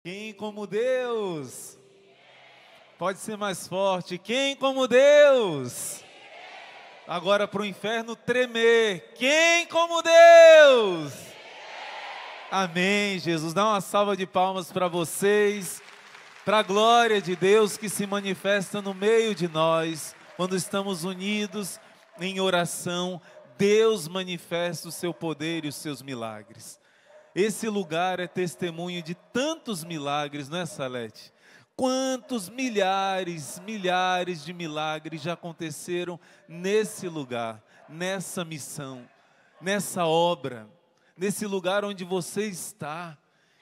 Quem como Deus? Pode ser mais forte. Quem como Deus? Agora para o inferno tremer. Quem como Deus? Amém, Jesus. Dá uma salva de palmas para vocês. Para a glória de Deus que se manifesta no meio de nós. Quando estamos unidos em oração, Deus manifesta o seu poder e os seus milagres. Esse lugar é testemunho de tantos milagres, não é, Salete? Quantos milhares de milagres já aconteceram nesse lugar, nessa missão, nessa obra, nesse lugar onde você está.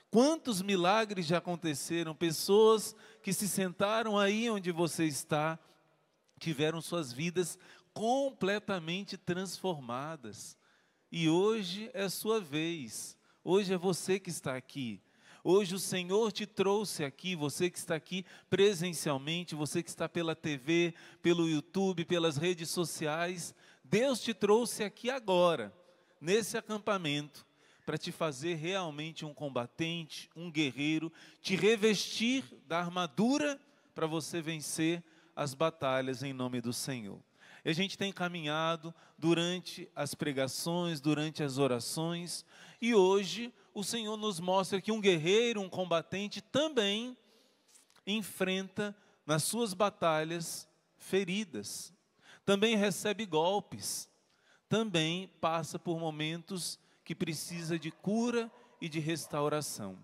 Quantos milagres já aconteceram? Pessoas que se sentaram aí onde você está, tiveram suas vidas completamente transformadas. E hoje é sua vez. Hoje é você que está aqui. Hoje o Senhor te trouxe aqui, você que está aqui presencialmente, você que está pela TV, pelo YouTube, pelas redes sociais. Deus te trouxe aqui agora, nesse acampamento, para te fazer realmente um combatente, um guerreiro, te revestir da armadura para você vencer as batalhas em nome do Senhor. E a gente tem caminhado durante as pregações, durante as orações, e hoje o Senhor nos mostra que um guerreiro, um combatente também enfrenta nas suas batalhas feridas, também recebe golpes, também passa por momentos que precisa de cura e de restauração.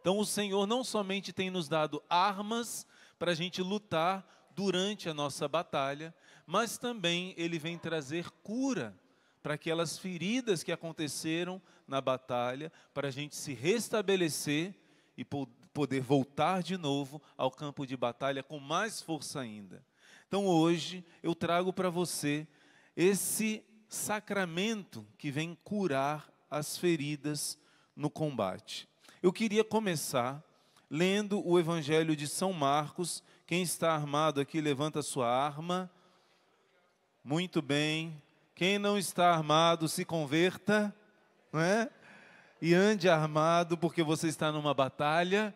Então o Senhor não somente tem nos dado armas para a gente lutar durante a nossa batalha, mas também Ele vem trazer cura para aquelas feridas que aconteceram na batalha, para a gente se restabelecer e poder voltar de novo ao campo de batalha com mais força ainda. Então hoje eu trago para você esse sacramento que vem curar as feridas no combate. Eu queria começar lendo o Evangelho de São Marcos. Quem está armado aqui, levanta a sua arma. Muito bem. Quem não está armado, se converta, não é? E ande armado, porque você está numa batalha.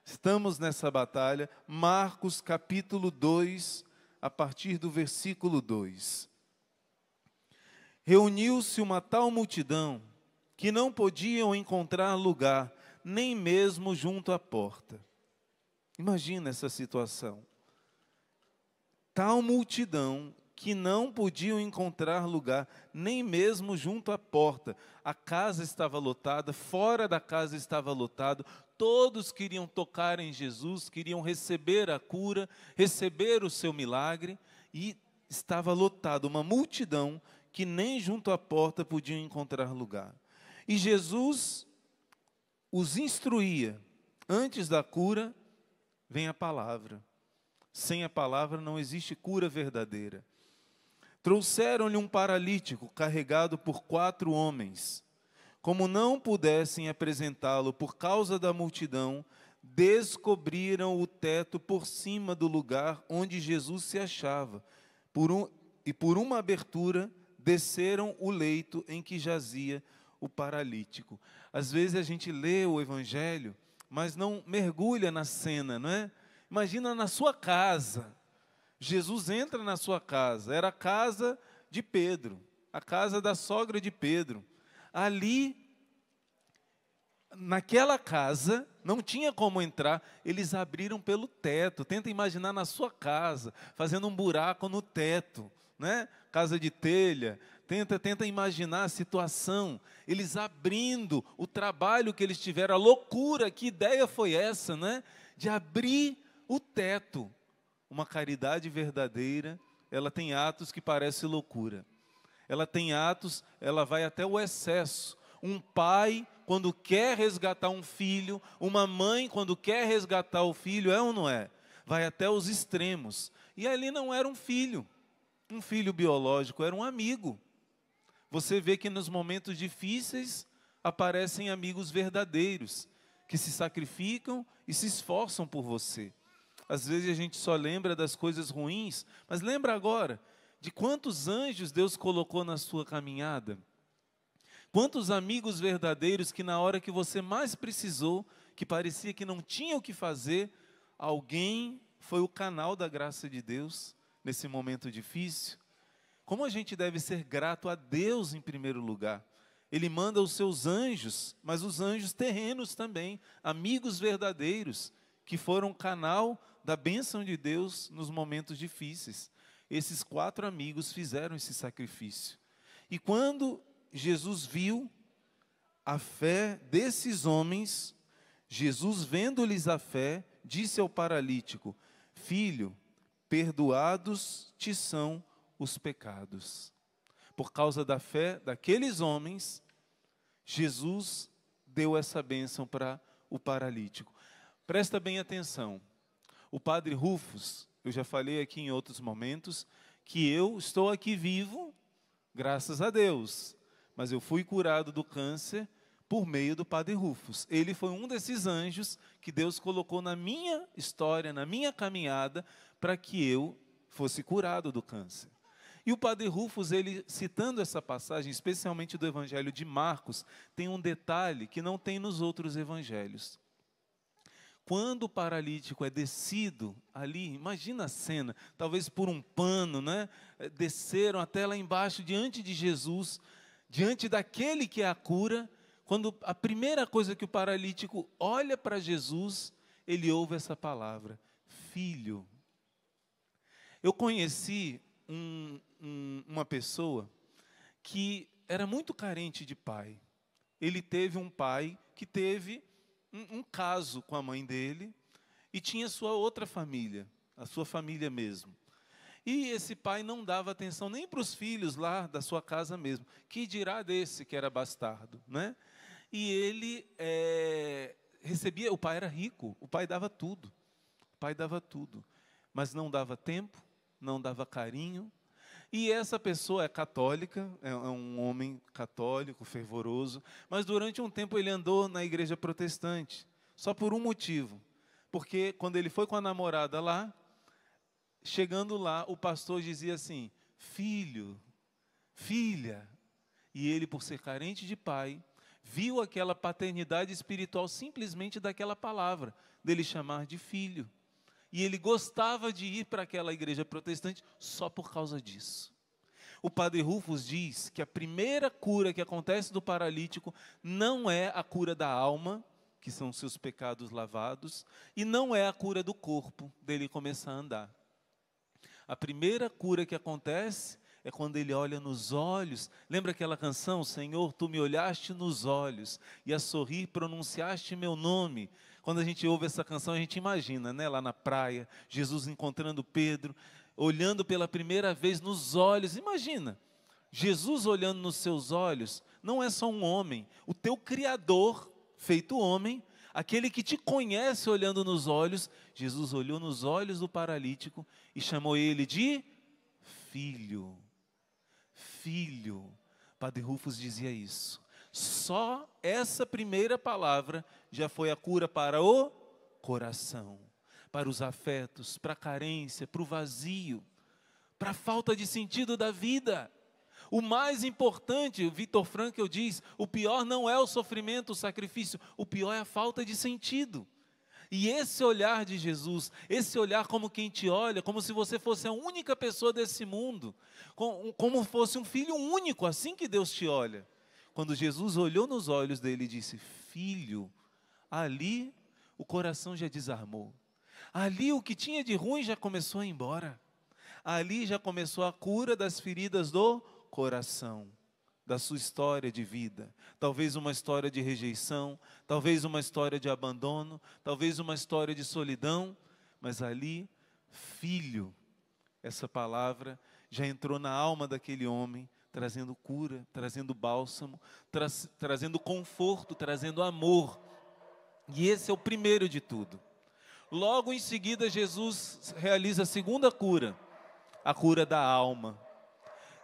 Estamos nessa batalha. Marcos capítulo 2, a partir do versículo 2. Reuniu-se uma tal multidão que não podiam encontrar lugar, nem mesmo junto à porta. Imagina essa situação. Tal multidão que não podiam encontrar lugar, nem mesmo junto à porta. A casa estava lotada, fora da casa estava lotado, todos queriam tocar em Jesus, queriam receber a cura, receber o seu milagre, e estava lotado, uma multidão que nem junto à porta podiam encontrar lugar. E Jesus os instruía. Antes da cura, vem a palavra. Sem a palavra não existe cura verdadeira. Trouxeram-lhe um paralítico carregado por 4 homens. Como não pudessem apresentá-lo por causa da multidão, descobriram o teto por cima do lugar onde Jesus se achava. E por uma abertura, desceram o leito em que jazia o paralítico. Às vezes a gente lê o Evangelho, mas não mergulha na cena, não é? Imagina na sua casa. Jesus entra na sua casa, era a casa de Pedro, a casa da sogra de Pedro. Ali, naquela casa, não tinha como entrar, eles abriram pelo teto. Tenta imaginar na sua casa, fazendo um buraco no teto, né? Casa de telha. Tenta imaginar a situação, eles abrindo o trabalho que eles tiveram, a loucura, que ideia foi essa, né? De abrir o teto. Uma caridade verdadeira, ela tem atos que parecem loucura. Ela tem atos, ela vai até o excesso. Um pai, quando quer resgatar um filho, uma mãe, quando quer resgatar o filho, é ou não é? Vai até os extremos. E ali não era um filho biológico, era um amigo. Você vê que nos momentos difíceis aparecem amigos verdadeiros, que se sacrificam e se esforçam por você. Às vezes a gente só lembra das coisas ruins, mas lembra agora de quantos anjos Deus colocou na sua caminhada. Quantos amigos verdadeiros que na hora que você mais precisou, que parecia que não tinha o que fazer, alguém foi o canal da graça de Deus nesse momento difícil. Como a gente deve ser grato a Deus em primeiro lugar. Ele manda os seus anjos, mas os anjos terrenos também, amigos verdadeiros, que foram canal da bênção de Deus nos momentos difíceis. Esses 4 amigos fizeram esse sacrifício. E quando Jesus viu a fé desses homens, Jesus, vendo-lhes a fé, disse ao paralítico: filho, perdoados te são os pecados. Por causa da fé daqueles homens, Jesus deu essa bênção para o paralítico. Presta bem atenção. O padre Rufus, eu já falei aqui em outros momentos, que eu estou aqui vivo, graças a Deus, mas eu fui curado do câncer por meio do padre Rufus. Ele foi um desses anjos que Deus colocou na minha história, na minha caminhada, para que eu fosse curado do câncer. E o padre Rufus, ele citando essa passagem, especialmente do evangelho de Marcos, tem um detalhe que não tem nos outros evangelhos. Quando o paralítico é descido ali, imagina a cena, talvez por um pano, né? Desceram até lá embaixo, diante de Jesus, diante daquele que é a cura. Quando a primeira coisa que o paralítico olha para Jesus, ele ouve essa palavra: filho. Eu conheci uma pessoa que era muito carente de pai. Ele teve um pai que teve um caso com a mãe dele e tinha sua outra família, a sua família mesmo. E esse pai não dava atenção nem para os filhos lá da sua casa mesmo, que dirá desse que era bastardo, né? E ele recebia, o pai era rico, o pai dava tudo, mas não dava tempo, não dava carinho. E essa pessoa é católica, é um homem católico, fervoroso, mas durante um tempo ele andou na igreja protestante, só por um motivo, porque quando ele foi com a namorada lá, chegando lá, o pastor dizia assim: filho, filha, e ele, por ser carente de pai, viu aquela paternidade espiritual simplesmente daquela palavra, dele chamar de filho. E ele gostava de ir para aquela igreja protestante só por causa disso. O padre Rufus diz que a primeira cura que acontece do paralítico não é a cura da alma, que são seus pecados lavados, e não é a cura do corpo, dele começar a andar. A primeira cura que acontece é quando ele olha nos olhos. Lembra aquela canção? Senhor, tu me olhaste nos olhos e a sorrir pronunciaste meu nome. Quando a gente ouve essa canção, a gente imagina, né, lá na praia, Jesus encontrando Pedro, olhando pela primeira vez nos olhos. Imagina, Jesus olhando nos seus olhos, não é só um homem, o teu Criador, feito homem, aquele que te conhece olhando nos olhos. Jesus olhou nos olhos do paralítico e chamou ele de filho. Filho. Padre Rufus dizia isso. Só essa primeira palavra já foi a cura para o coração, para os afetos, para a carência, para o vazio, para a falta de sentido da vida. O mais importante, o Viktor Frankl diz, o pior não é o sofrimento, o sacrifício, o pior é a falta de sentido. E esse olhar de Jesus, esse olhar como quem te olha, como se você fosse a única pessoa desse mundo, como fosse um filho único, assim que Deus te olha. Quando Jesus olhou nos olhos dele e disse, filho, ali o coração já desarmou. Ali o que tinha de ruim já começou a ir embora. Ali já começou a cura das feridas do coração, da sua história de vida. Talvez uma história de rejeição, talvez uma história de abandono, talvez uma história de solidão, mas ali, filho, essa palavra já entrou na alma daquele homem, trazendo cura, trazendo bálsamo, trazendo conforto, trazendo amor. E esse é o primeiro de tudo. Logo em seguida, Jesus realiza a segunda cura, a cura da alma.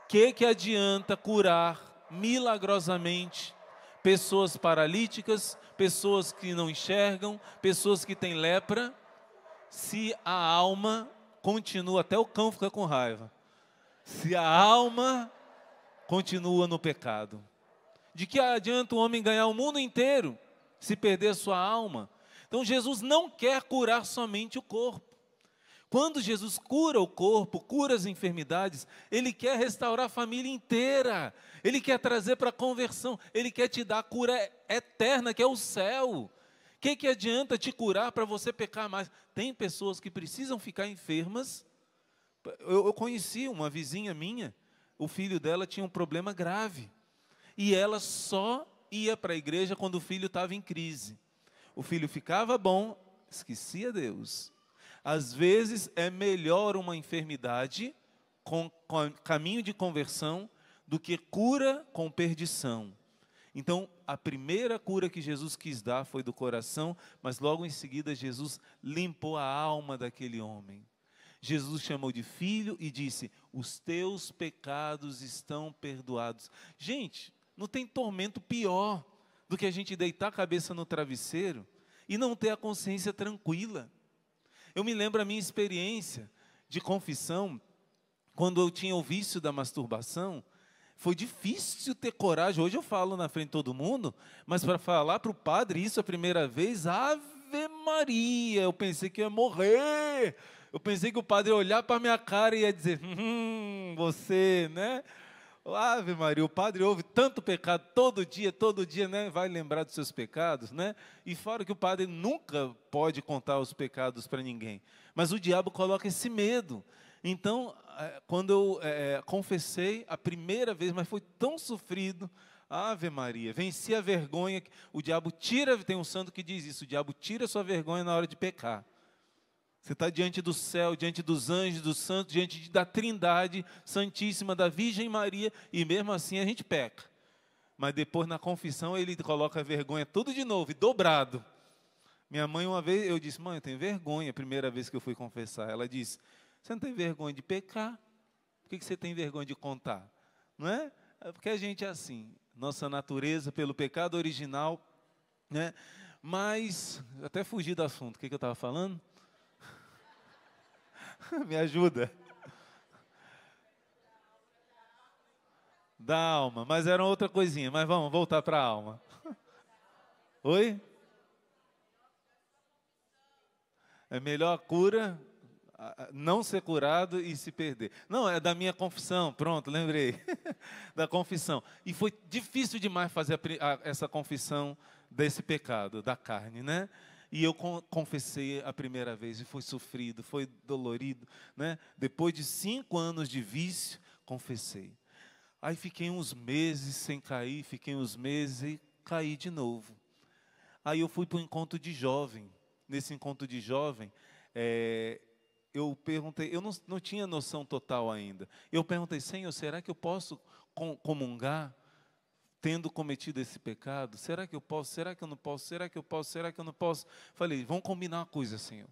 Que adianta curar milagrosamente pessoas paralíticas, pessoas que não enxergam, pessoas que têm lepra, se a alma continua, até o cão fica com raiva, se a alma continua no pecado? De que adianta o homem ganhar o mundo inteiro se perder sua alma? Então Jesus não quer curar somente o corpo. Quando Jesus cura o corpo, cura as enfermidades, Ele quer restaurar a família inteira. Ele quer trazer para a conversão. Ele quer te dar a cura eterna, que é o céu. O que adianta te curar para você pecar mais? Tem pessoas que precisam ficar enfermas. Eu conheci uma vizinha minha, o filho dela tinha um problema grave. E ela só ia para a igreja quando o filho estava em crise. O filho ficava bom, esquecia Deus. Às vezes é melhor uma enfermidade com caminho de conversão do que cura com perdição. Então, a primeira cura que Jesus quis dar foi do coração, mas logo em seguida Jesus limpou a alma daquele homem. Jesus chamou de filho e disse: os teus pecados estão perdoados. Gente, não tem tormento pior do que a gente deitar a cabeça no travesseiro e não ter a consciência tranquila. Eu me lembro a minha experiência de confissão, quando eu tinha o vício da masturbação. Foi difícil ter coragem. Hoje eu falo na frente de todo mundo, mas para falar para o padre isso a primeira vez, Ave Maria, eu pensei que eu ia morrer. Eu pensei que o padre ia olhar para a minha cara e ia dizer, você, né? Ave Maria, o padre ouve tanto pecado todo dia, né? Vai lembrar dos seus pecados, né? E fora que o padre nunca pode contar os pecados para ninguém. Mas o diabo coloca esse medo. Então, quando eu confessei a primeira vez, mas foi tão sofrido, Ave Maria, venci a vergonha. O diabo tira, tem um santo que diz isso, o diabo tira a sua vergonha na hora de pecar. Você está diante do céu, diante dos anjos, dos santos, diante da Trindade Santíssima, da Virgem Maria, e mesmo assim a gente peca. Mas depois na confissão ele coloca a vergonha tudo de novo, e dobrado. Minha mãe uma vez, eu disse, mãe, eu tenho vergonha, a primeira vez que eu fui confessar. Ela disse, você não tem vergonha de pecar? Por que você tem vergonha de contar? Não é? É porque a gente é assim, nossa natureza pelo pecado original, né? Mas, até fugi do assunto, o que eu estava falando? Me ajuda. Da alma, mas era outra coisinha, mas vamos voltar para a alma. Oi? É melhor a cura, não ser curado e se perder. Não, é da minha confissão, pronto, lembrei. Da confissão. E foi difícil demais fazer essa confissão desse pecado, da carne, né? E eu confessei a primeira vez, e foi sofrido, foi dolorido, né? Depois de 5 anos de vício, confessei. Aí fiquei uns meses sem cair, fiquei uns meses e caí de novo. Aí eu fui para um encontro de jovem. Nesse encontro de jovem, eu perguntei, eu não tinha noção total ainda. Eu perguntei, Senhor, será que eu posso comungar tendo cometido esse pecado? Será que eu posso? Será que eu não posso? Será que eu posso? Será que eu não posso? Falei, vamos combinar uma coisa, Senhor.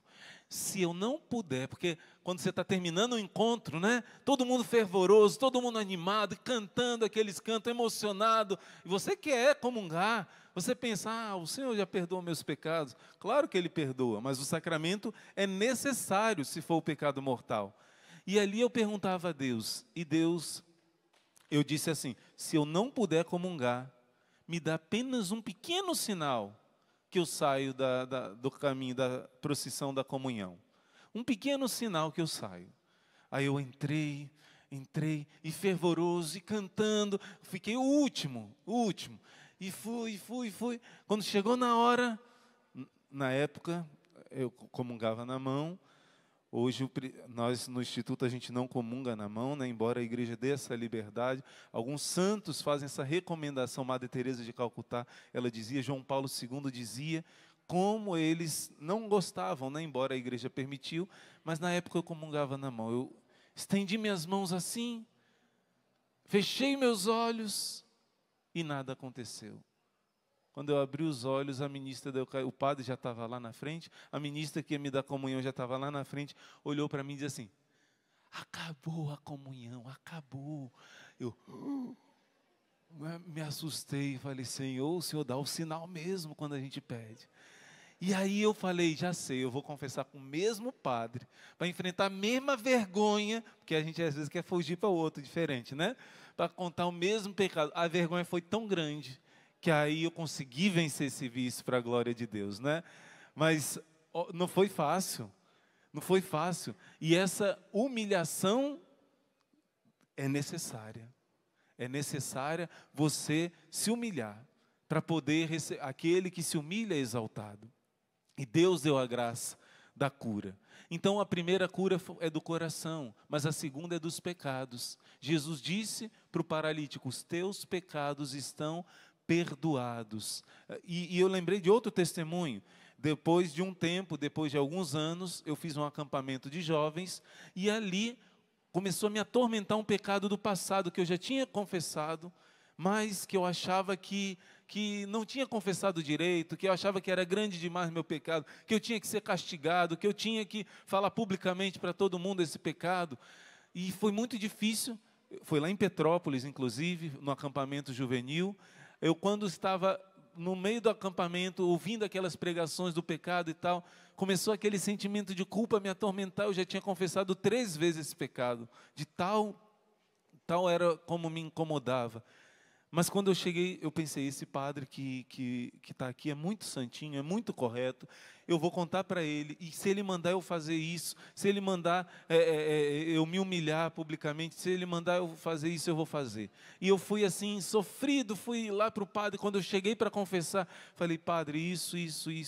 Se eu não puder, porque quando você está terminando o encontro, né? Todo mundo fervoroso, todo mundo animado, cantando aqueles cantos, emocionado, e você quer comungar, você pensa, o Senhor já perdoou meus pecados. Claro que Ele perdoa, mas o sacramento é necessário se for o pecado mortal. E ali eu perguntava a Deus, e Deus... Eu disse assim, se eu não puder comungar, me dá apenas um pequeno sinal que eu saio do caminho da procissão da comunhão. Um pequeno sinal que eu saio. Aí eu entrei, e fervoroso, e cantando, fiquei o último. E fui. Quando chegou na hora, na época, eu comungava na mão. Hoje, nós no Instituto, a gente não comunga na mão, né? Embora a igreja dê essa liberdade. Alguns santos fazem essa recomendação. Madre Teresa de Calcutá, ela dizia, João Paulo II dizia, como eles não gostavam, né? Embora a igreja permitiu, mas na época eu comungava na mão. Eu estendi minhas mãos assim, fechei meus olhos e nada aconteceu. Quando eu abri os olhos, a ministra, o padre já estava lá na frente, a ministra que ia me dar comunhão já estava lá na frente, olhou para mim e disse assim, acabou a comunhão, acabou. Eu me assustei e falei, Senhor, o Senhor dá o sinal mesmo quando a gente pede. E aí eu falei, já sei, eu vou confessar com o mesmo padre, para enfrentar a mesma vergonha, porque a gente às vezes quer fugir para o outro, diferente, né? Para contar o mesmo pecado. A vergonha foi tão grande, que aí eu consegui vencer esse vício para a glória de Deus, né? Mas não foi fácil, não foi fácil. E essa humilhação é necessária. É necessária você se humilhar para poder receber. Aquele que se humilha é exaltado. E Deus deu a graça da cura. Então a primeira cura é do coração, mas a segunda é dos pecados. Jesus disse para o paralítico: os teus pecados estão perdoados. E eu lembrei de outro testemunho. Depois de um tempo, depois de alguns anos, eu fiz um acampamento de jovens e ali começou a me atormentar um pecado do passado que eu já tinha confessado, mas que eu achava que não tinha confessado direito, que eu achava que era grande demais meu pecado, que eu tinha que ser castigado, que eu tinha que falar publicamente para todo mundo esse pecado. E foi muito difícil. Foi lá em Petrópolis, inclusive, no acampamento juvenil. Eu, quando estava no meio do acampamento, ouvindo aquelas pregações do pecado e tal, começou aquele sentimento de culpa a me atormentar. Eu já tinha confessado 3 vezes esse pecado, de tal era como me incomodava. Mas quando eu cheguei, eu pensei: esse padre que está aqui é muito santinho, é muito correto, eu vou contar para ele, e se ele mandar eu fazer isso, se ele mandar eu me humilhar publicamente, se ele mandar eu fazer isso, eu vou fazer. E eu fui assim, sofrido, fui lá para o padre. Quando eu cheguei para confessar, falei: padre, isso,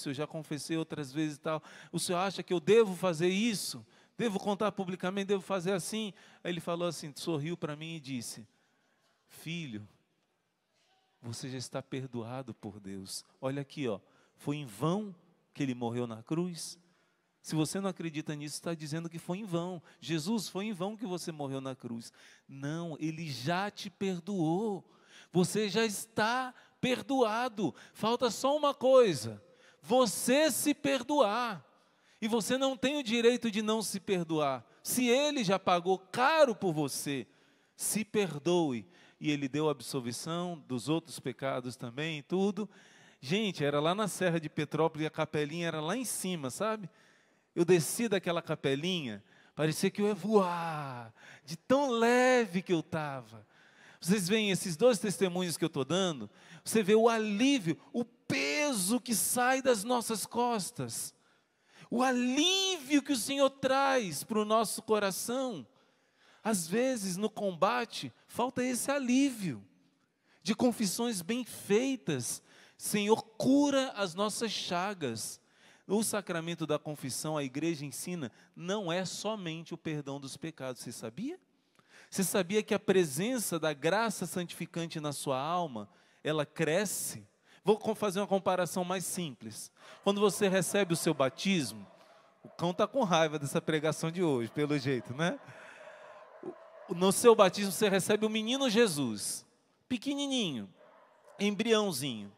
eu já confessei outras vezes e tal, o senhor acha que eu devo fazer isso? Devo contar publicamente, devo fazer assim? Aí ele falou assim, sorriu para mim e disse: filho, você já está perdoado por Deus. Olha aqui, ó, foi em vão que ele morreu na cruz? Se você não acredita nisso, está dizendo que foi em vão. Jesus, foi em vão que você morreu na cruz. Não, ele já te perdoou. Você já está perdoado. Falta só uma coisa: você se perdoar. E você não tem o direito de não se perdoar. Se ele já pagou caro por você, se perdoe. E ele deu absolvição dos outros pecados também, tudo. Gente, era lá na Serra de Petrópolis, e a capelinha era lá em cima, sabe? Eu desci daquela capelinha, parecia que eu ia voar, de tão leve que eu estava. Vocês veem esses 2 testemunhos que eu estou dando, você vê o alívio, o peso que sai das nossas costas, o alívio que o Senhor traz para o nosso coração. Às vezes, no combate, falta esse alívio de confissões bem feitas. Senhor, cura as nossas chagas. O sacramento da confissão, a igreja ensina, não é somente o perdão dos pecados. Você sabia? Você sabia que a presença da graça santificante na sua alma, ela cresce? Vou fazer uma comparação mais simples. Quando você recebe o seu batismo, o cão está com raiva dessa pregação de hoje, pelo jeito, né? No seu batismo você recebe o menino Jesus, pequenininho, embriãozinho.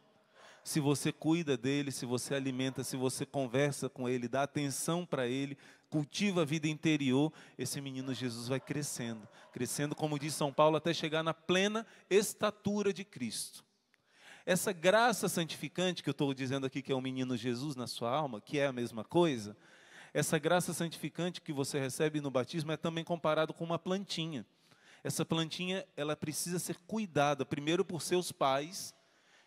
Se você cuida dele, se você alimenta, se você conversa com ele, dá atenção para ele, cultiva a vida interior, esse menino Jesus vai crescendo, crescendo, como diz São Paulo, até chegar na plena estatura de Cristo. Essa graça santificante que eu estou dizendo aqui, que é o menino Jesus na sua alma, que é a mesma coisa, essa graça santificante que você recebe no batismo é também comparado com uma plantinha. Essa plantinha, ela precisa ser cuidada, primeiro por seus pais,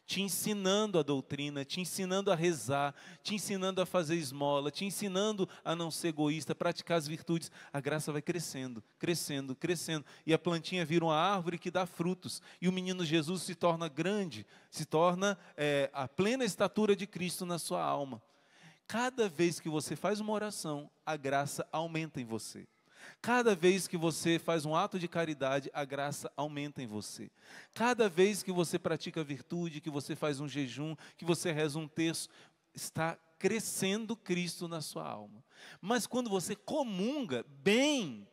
te ensinando a doutrina, te ensinando a rezar, te ensinando a fazer esmola, te ensinando a não ser egoísta, praticar as virtudes. A graça vai crescendo, crescendo, crescendo. E a plantinha vira uma árvore que dá frutos. E o menino Jesus se torna grande, se torna a plena estatura de Cristo na sua alma. Cada vez que você faz uma oração, a graça aumenta em você. Cada vez que você faz um ato de caridade, a graça aumenta em você. Cada vez que você pratica virtude, que você faz um jejum, que você reza um terço, está crescendo Cristo na sua alma. Mas quando você comunga bem,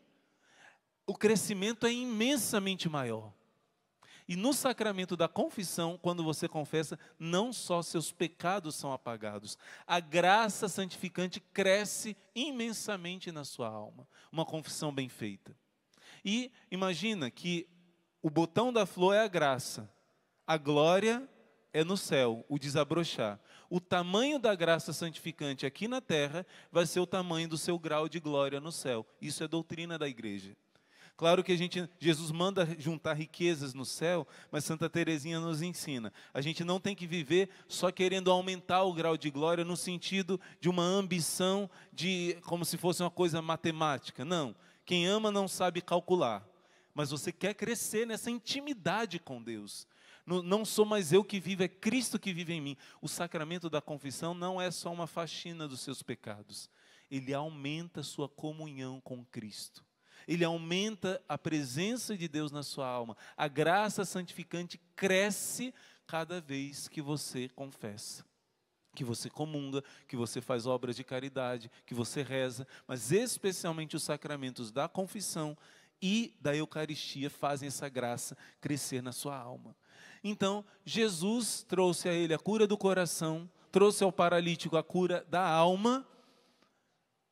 o crescimento é imensamente maior. E no sacramento da confissão, quando você confessa, não só seus pecados são apagados, a graça santificante cresce imensamente na sua alma. Uma confissão bem feita. E imagina que o botão da flor é a graça, a glória é no céu, o desabrochar. O tamanho da graça santificante aqui na terra vai ser o tamanho do seu grau de glória no céu. Isso é doutrina da igreja. Claro que Jesus manda juntar riquezas no céu, mas Santa Teresinha nos ensina. A gente não tem que viver só querendo aumentar o grau de glória no sentido de uma ambição, como se fosse uma coisa matemática. Não, quem ama não sabe calcular, mas você quer crescer nessa intimidade com Deus. Não sou mais eu que vivo, é Cristo que vive em mim. O sacramento da confissão não é só uma faxina dos seus pecados. Ele aumenta a sua comunhão com Cristo. Ele aumenta a presença de Deus na sua alma. A graça santificante cresce cada vez que você confessa, que você comunga, que você faz obras de caridade, que você reza, mas especialmente os sacramentos da confissão e da Eucaristia fazem essa graça crescer na sua alma. Então, Jesus trouxe a ele a cura do coração, trouxe ao paralítico a cura da alma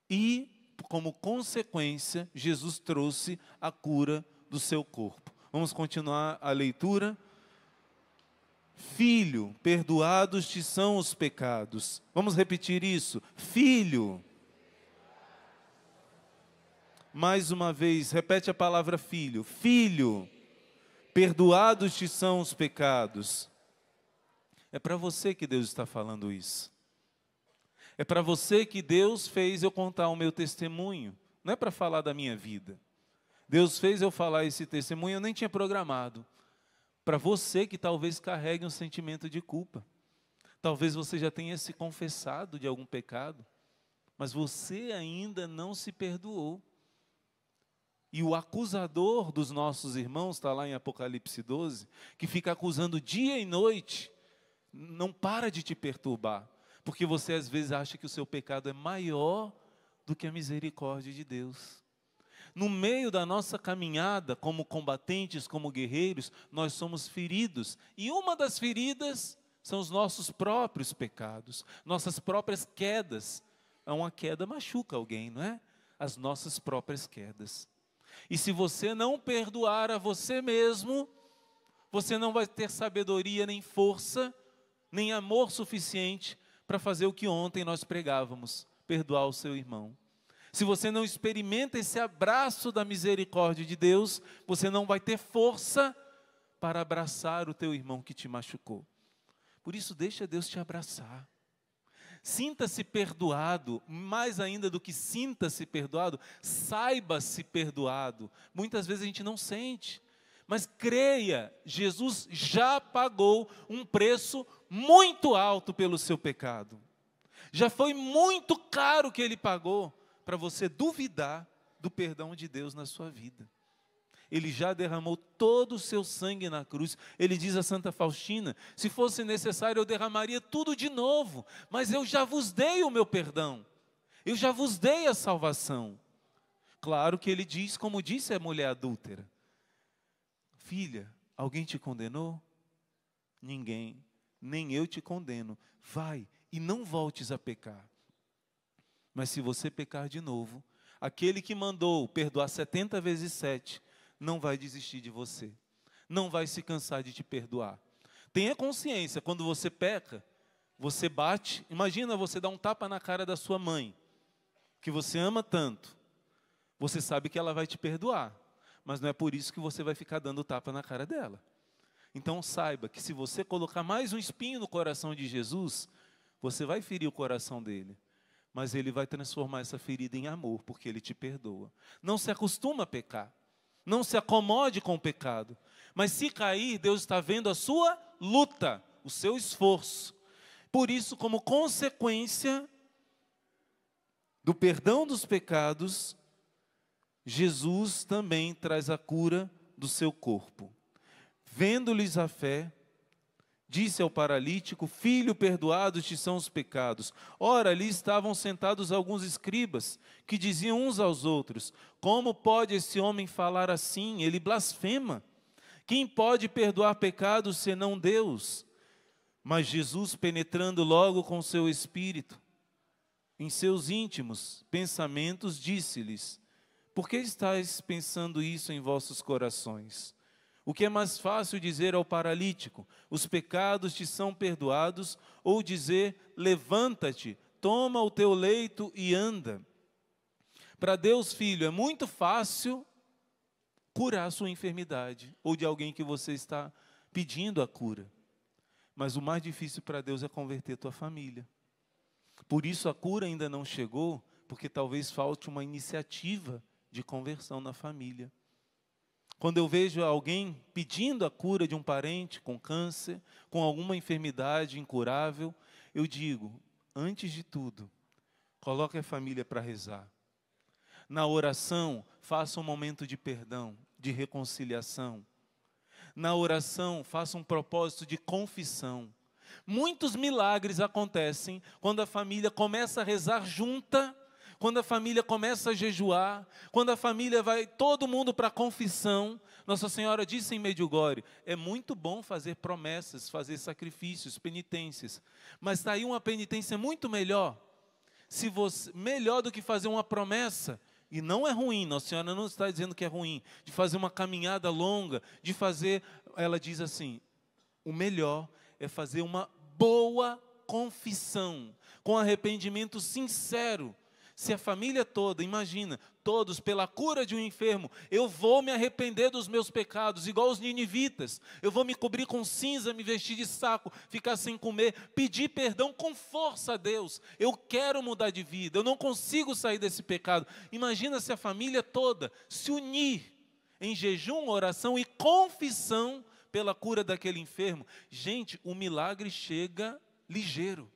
e, como consequência, Jesus trouxe a cura do seu corpo. Vamos continuar a leitura. Filho, perdoados te são os pecados. Vamos repetir isso. Filho. Mais uma vez, repete a palavra filho. Filho, perdoados te são os pecados. É para você que Deus está falando isso. É para você que Deus fez eu contar o meu testemunho. Não é para falar da minha vida. Deus fez eu falar esse testemunho, eu nem tinha programado. Para você que talvez carregue um sentimento de culpa. Talvez você já tenha se confessado de algum pecado, mas você ainda não se perdoou. E o acusador dos nossos irmãos, está lá em Apocalipse 12, que fica acusando dia e noite, não para de te perturbar. Porque você às vezes acha que o seu pecado é maior do que a misericórdia de Deus. No meio da nossa caminhada, como combatentes, como guerreiros, nós somos feridos. E uma das feridas são os nossos próprios pecados, nossas próprias quedas. Uma queda machuca alguém, não é? As nossas próprias quedas. E se você não perdoar a você mesmo, você não vai ter sabedoria, nem força, nem amor suficiente para fazer o que ontem nós pregávamos, perdoar o seu irmão. Se você não experimenta esse abraço da misericórdia de Deus, você não vai ter força para abraçar o teu irmão que te machucou. Por isso, deixa Deus te abraçar. Sinta-se perdoado, mais ainda do que sinta-se perdoado, saiba-se perdoado. Muitas vezes a gente não sente, mas creia, Jesus já pagou um preço muito alto pelo seu pecado. Já foi muito caro que Ele pagou para você duvidar do perdão de Deus na sua vida. Ele já derramou todo o seu sangue na cruz. Ele diz a Santa Faustina, se fosse necessário eu derramaria tudo de novo, mas eu já vos dei o meu perdão. Eu já vos dei a salvação. Claro que ele diz, como disse a mulher adúltera, filha, alguém te condenou? Ninguém, nem eu te condeno. Vai e não voltes a pecar. Mas se você pecar de novo, aquele que mandou perdoar 70 vezes 7, não vai desistir de você. Não vai se cansar de te perdoar. Tenha consciência, quando você peca, você bate. Imagina você dar um tapa na cara da sua mãe, que você ama tanto. Você sabe que ela vai te perdoar, mas não é por isso que você vai ficar dando tapa na cara dela. Então saiba que se você colocar mais um espinho no coração de Jesus, você vai ferir o coração dele. Mas Ele vai transformar essa ferida em amor, porque Ele te perdoa. Não se acostuma a pecar. Não se acomode com o pecado. Mas se cair, Deus está vendo a sua luta, o seu esforço. Por isso, como consequência do perdão dos pecados, Jesus também traz a cura do seu corpo. Vendo-lhes a fé, disse ao paralítico, filho, perdoados te são os pecados. Ora, ali estavam sentados alguns escribas, que diziam uns aos outros, como pode esse homem falar assim? Ele blasfema. Quem pode perdoar pecados senão Deus? Mas Jesus, penetrando logo com seu espírito, em seus íntimos pensamentos, disse-lhes, por que estáis pensando isso em vossos corações? O que é mais fácil dizer ao paralítico, os pecados te são perdoados, ou dizer, levanta-te, toma o teu leito e anda. Para Deus, filho, é muito fácil curar a sua enfermidade, ou de alguém que você está pedindo a cura. Mas o mais difícil para Deus é converter tua família. Por isso a cura ainda não chegou, porque talvez falte uma iniciativa de conversão na família. Quando eu vejo alguém pedindo a cura de um parente com câncer, com alguma enfermidade incurável, eu digo, antes de tudo, coloque a família para rezar. Na oração, faça um momento de perdão, de reconciliação. Na oração, faça um propósito de confissão. Muitos milagres acontecem quando a família começa a rezar junta, quando a família começa a jejuar, quando a família vai todo mundo para a confissão. Nossa Senhora disse em Medjugorje, é muito bom fazer promessas, fazer sacrifícios, penitências, mas está aí uma penitência muito melhor, melhor do que fazer uma promessa. E não é ruim, Nossa Senhora não está dizendo que é ruim, de fazer uma caminhada longa, ela diz assim, o melhor é fazer uma boa confissão, com arrependimento sincero. Se a família toda, imagina, todos pela cura de um enfermo, eu vou me arrepender dos meus pecados, igual os ninivitas, eu vou me cobrir com cinza, me vestir de saco, ficar sem comer, pedir perdão com força a Deus, eu quero mudar de vida, eu não consigo sair desse pecado. Imagina se a família toda se unir em jejum, oração e confissão pela cura daquele enfermo. Gente, o milagre chega ligeiro.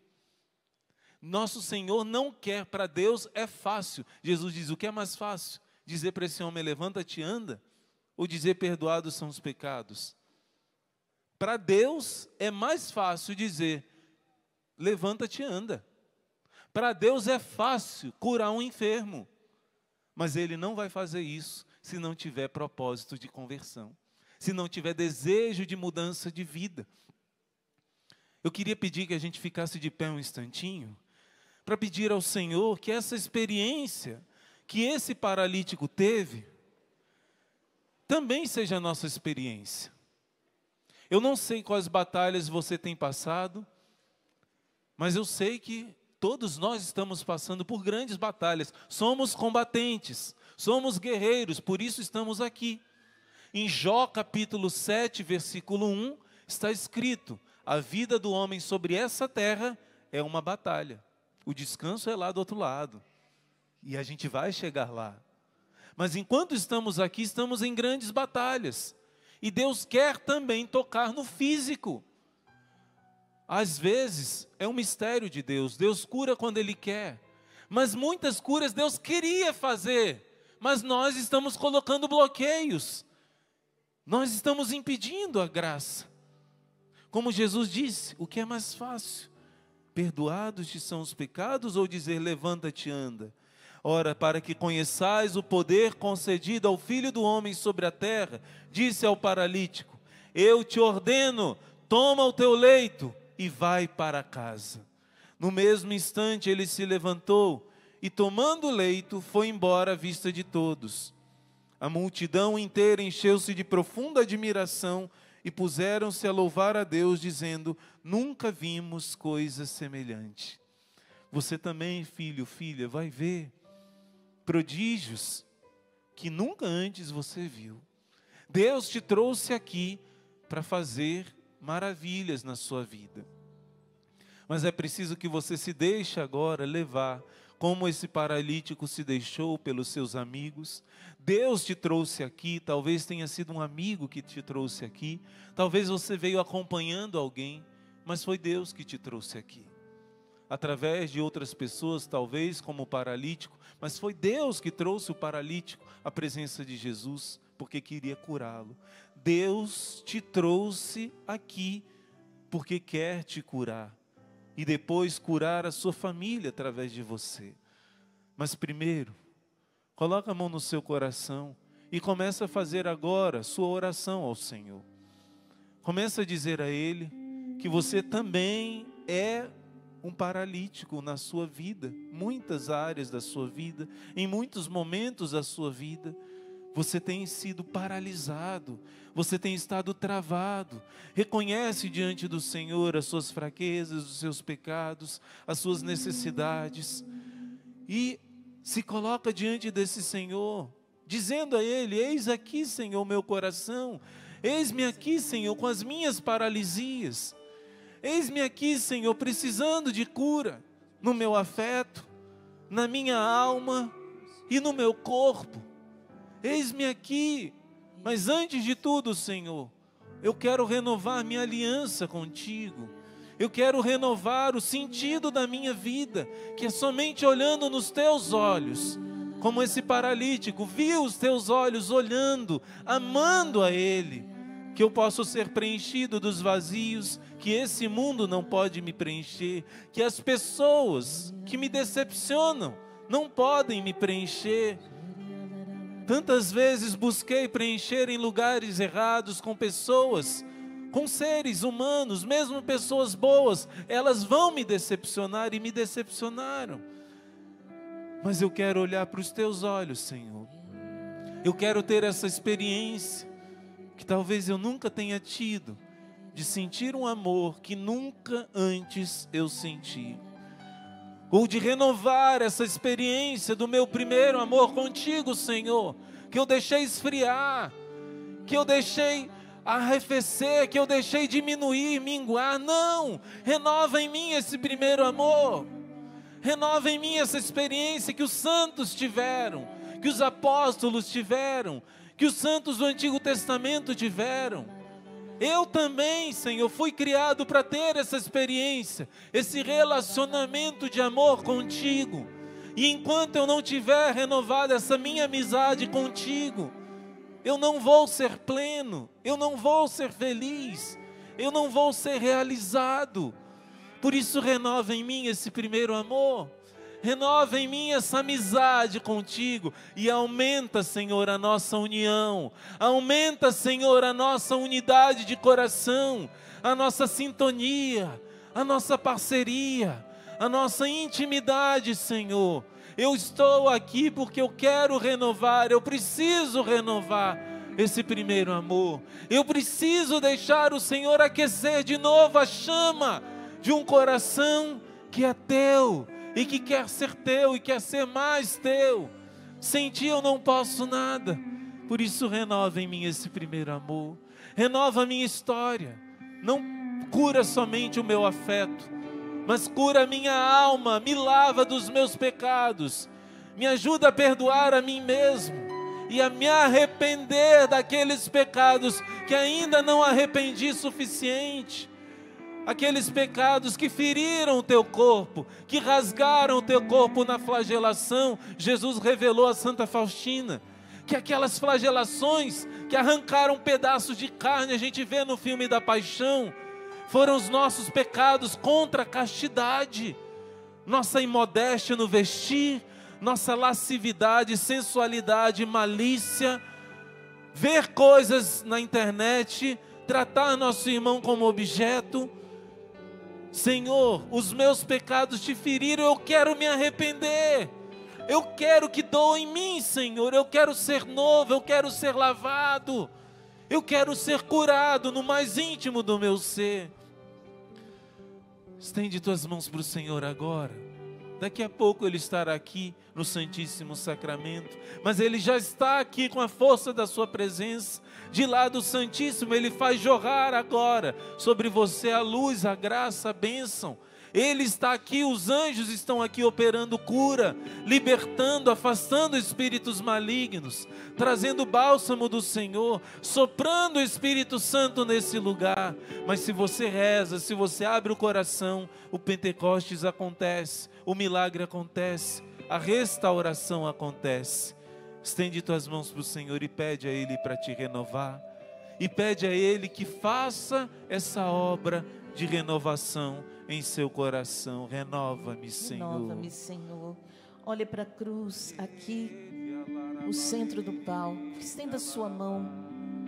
Nosso Senhor não quer, para Deus é fácil. Jesus diz, o que é mais fácil? Dizer para esse homem, levanta-te e anda? Ou dizer, perdoados são os pecados? Para Deus é mais fácil dizer, levanta-te e anda. Para Deus é fácil curar um enfermo. Mas Ele não vai fazer isso se não tiver propósito de conversão. Se não tiver desejo de mudança de vida. Eu queria pedir que a gente ficasse de pé um instantinho, para pedir ao Senhor que essa experiência que esse paralítico teve, também seja a nossa experiência. Eu não sei quais batalhas você tem passado, mas eu sei que todos nós estamos passando por grandes batalhas. Somos combatentes, somos guerreiros, por isso estamos aqui. Em Jó capítulo 7, versículo 1, está escrito, a vida do homem sobre essa terra é uma batalha. O descanso é lá do outro lado. E a gente vai chegar lá. Mas enquanto estamos aqui, estamos em grandes batalhas. E Deus quer também tocar no físico. Às vezes, é um mistério de Deus. Deus cura quando Ele quer. Mas muitas curas Deus queria fazer. Mas nós estamos colocando bloqueios. Nós estamos impedindo a graça. Como Jesus disse, o que é mais fácil? Perdoados-te são os pecados ou dizer levanta-te e anda? Ora, para que conheçais o poder concedido ao Filho do Homem sobre a terra, disse ao paralítico, eu te ordeno, toma o teu leito e vai para casa. No mesmo instante ele se levantou e tomando o leito foi embora à vista de todos. A multidão inteira encheu-se de profunda admiração e puseram-se a louvar a Deus, dizendo, nunca vimos coisa semelhante. Você também, filho, filha, vai ver prodígios que nunca antes você viu. Deus te trouxe aqui para fazer maravilhas na sua vida. Mas é preciso que você se deixe agora levar, como esse paralítico se deixou pelos seus amigos. Deus te trouxe aqui, talvez tenha sido um amigo que te trouxe aqui, talvez você veio acompanhando alguém, mas foi Deus que te trouxe aqui. Através de outras pessoas, talvez como o paralítico, mas foi Deus que trouxe o paralítico à presença de Jesus, porque queria curá-lo. Deus te trouxe aqui, porque quer te curar. E depois curar a sua família através de você. Mas primeiro, coloca a mão no seu coração e começa a fazer agora sua oração ao Senhor. Começa a dizer a Ele que você também é um paralítico na sua vida, muitas áreas da sua vida, em muitos momentos da sua vida. Você tem sido paralisado, você tem estado travado. Reconhece diante do Senhor as suas fraquezas, os seus pecados, as suas necessidades. E se coloca diante desse Senhor, dizendo a Ele: eis aqui, Senhor, meu coração, eis-me aqui, Senhor, com as minhas paralisias, eis-me aqui, Senhor, precisando de cura no meu afeto, na minha alma e no meu corpo, eis-me aqui. Mas antes de tudo, Senhor, eu quero renovar minha aliança contigo, eu quero renovar o sentido da minha vida, que é somente olhando nos teus olhos, como esse paralítico viu os teus olhos olhando, amando a Ele, que eu possa ser preenchido dos vazios que esse mundo não pode me preencher, que as pessoas que me decepcionam não podem me preencher. Tantas vezes busquei preencher em lugares errados com pessoas, com seres humanos, mesmo pessoas boas, elas vão me decepcionar e me decepcionaram. Mas eu quero olhar para os teus olhos, Senhor. Eu quero ter essa experiência que talvez eu nunca tenha tido, de sentir um amor que nunca antes eu senti. Ou de renovar essa experiência do meu primeiro amor contigo, Senhor, que eu deixei esfriar, que eu deixei arrefecer, que eu deixei diminuir, minguar. Não, renova em mim esse primeiro amor, renova em mim essa experiência que os santos tiveram, que os apóstolos tiveram, que os santos do Antigo Testamento tiveram. Eu também, Senhor, fui criado para ter essa experiência, esse relacionamento de amor contigo. E enquanto eu não tiver renovado essa minha amizade contigo, eu não vou ser pleno, eu não vou ser feliz, eu não vou ser realizado. Por isso, renova em mim esse primeiro amor, renova em mim essa amizade contigo e aumenta, Senhor, a nossa união, aumenta, Senhor, a nossa unidade de coração, a nossa sintonia, a nossa parceria, a nossa intimidade, Senhor. Eu estou aqui porque eu quero renovar, eu preciso renovar esse primeiro amor, eu preciso deixar o Senhor aquecer de novo a chama de um coração que é teu, e que quer ser teu, e quer ser mais teu. Sem ti eu não posso nada. Por isso renova em mim esse primeiro amor, renova a minha história. Não cura somente o meu afeto, mas cura a minha alma, me lava dos meus pecados, me ajuda a perdoar a mim mesmo e a me arrepender daqueles pecados que ainda não arrependi suficiente. Aqueles pecados que feriram o teu corpo, que rasgaram o teu corpo na flagelação. Jesus revelou a Santa Faustina que aquelas flagelações que arrancaram pedaços de carne, a gente vê no filme da Paixão, foram os nossos pecados contra a castidade, nossa imodéstia no vestir, nossa lascividade, sensualidade, malícia, ver coisas na internet, tratar nosso irmão como objeto. Senhor, os meus pecados te feriram, eu quero me arrepender, eu quero que doa em mim, Senhor, eu quero ser novo, eu quero ser lavado, eu quero ser curado no mais íntimo do meu ser. Estende tuas mãos para o Senhor agora. Daqui a pouco Ele estará aqui no Santíssimo Sacramento, mas Ele já está aqui com a força da sua presença. De lá do Santíssimo, Ele faz jorrar agora sobre você a luz, a graça, a bênção. Ele está aqui, os anjos estão aqui operando cura, libertando, afastando espíritos malignos, trazendo o bálsamo do Senhor, soprando o Espírito Santo nesse lugar. Mas se você reza, se você abre o coração, o Pentecostes acontece, o milagre acontece, a restauração acontece. Estende tuas mãos para o Senhor e pede a Ele para te renovar, e pede a Ele que faça essa obra de renovação em seu coração. Renova-me, Senhor. Renova-me, Senhor. Olhe para a cruz aqui, o centro do palco. Estenda sua mão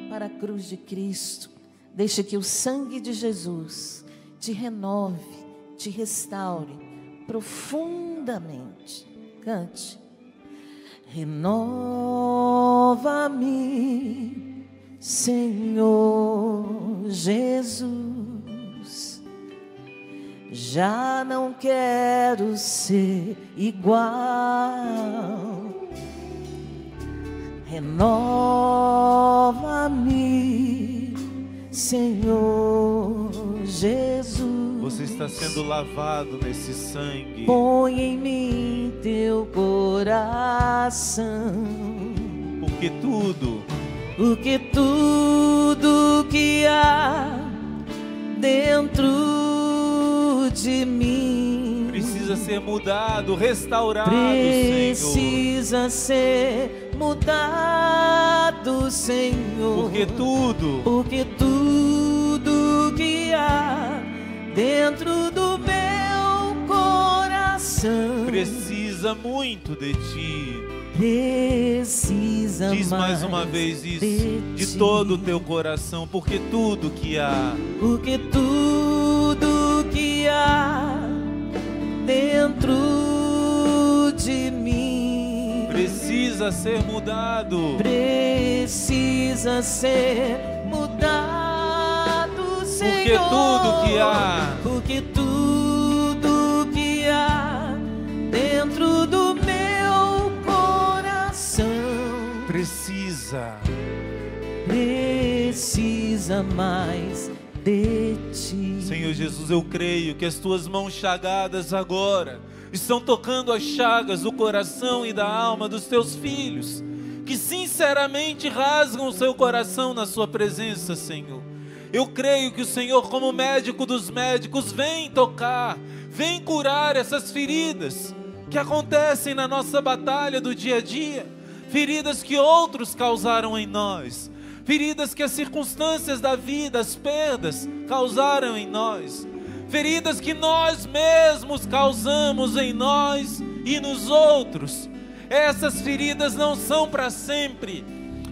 para a cruz de Cristo. Deixa que o sangue de Jesus te renove, te restaure profundamente. Cante. Renova-me, Senhor Jesus. Já não quero ser igual. renova-me, Senhor Jesus. Você está sendo lavado nesse sangue. Põe em mim teu coração, Porque tudo que há dentro de mim precisa ser mudado, restaurado, Senhor. precisa ser mudado, Senhor. Porque tudo que há dentro do meu coração precisa muito de Ti. Precisa Diz mais uma vez isso, de todo o teu coração, porque tudo que há dentro de mim precisa ser mudado. Precisa ser mudado, Senhor. Porque tudo que há, porque tudo que há dentro do meu coração precisa mais de Ti. Senhor Jesus, eu creio que as Tuas mãos chagadas agora estão tocando as chagas do coração e da alma dos Teus filhos, que sinceramente rasgam o seu coração na Sua presença, Senhor. Eu creio que o Senhor, como médico dos médicos, vem tocar, vem curar essas feridas que acontecem na nossa batalha do dia a dia, feridas que outros causaram em nós, feridas que as circunstâncias da vida, as perdas, causaram em nós, feridas que nós mesmos causamos em nós e nos outros. Essas feridas não são para sempre.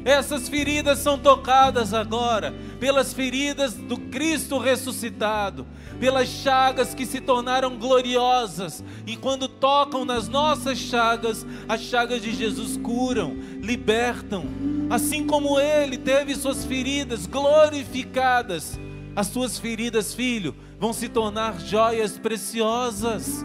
Essas feridas são tocadas agora pelas feridas do Cristo ressuscitado, pelas chagas que se tornaram gloriosas, e quando tocam nas nossas chagas, as chagas de Jesus curam, libertam. Assim como Ele teve suas feridas glorificadas, as tuas feridas, filho, vão se tornar joias preciosas.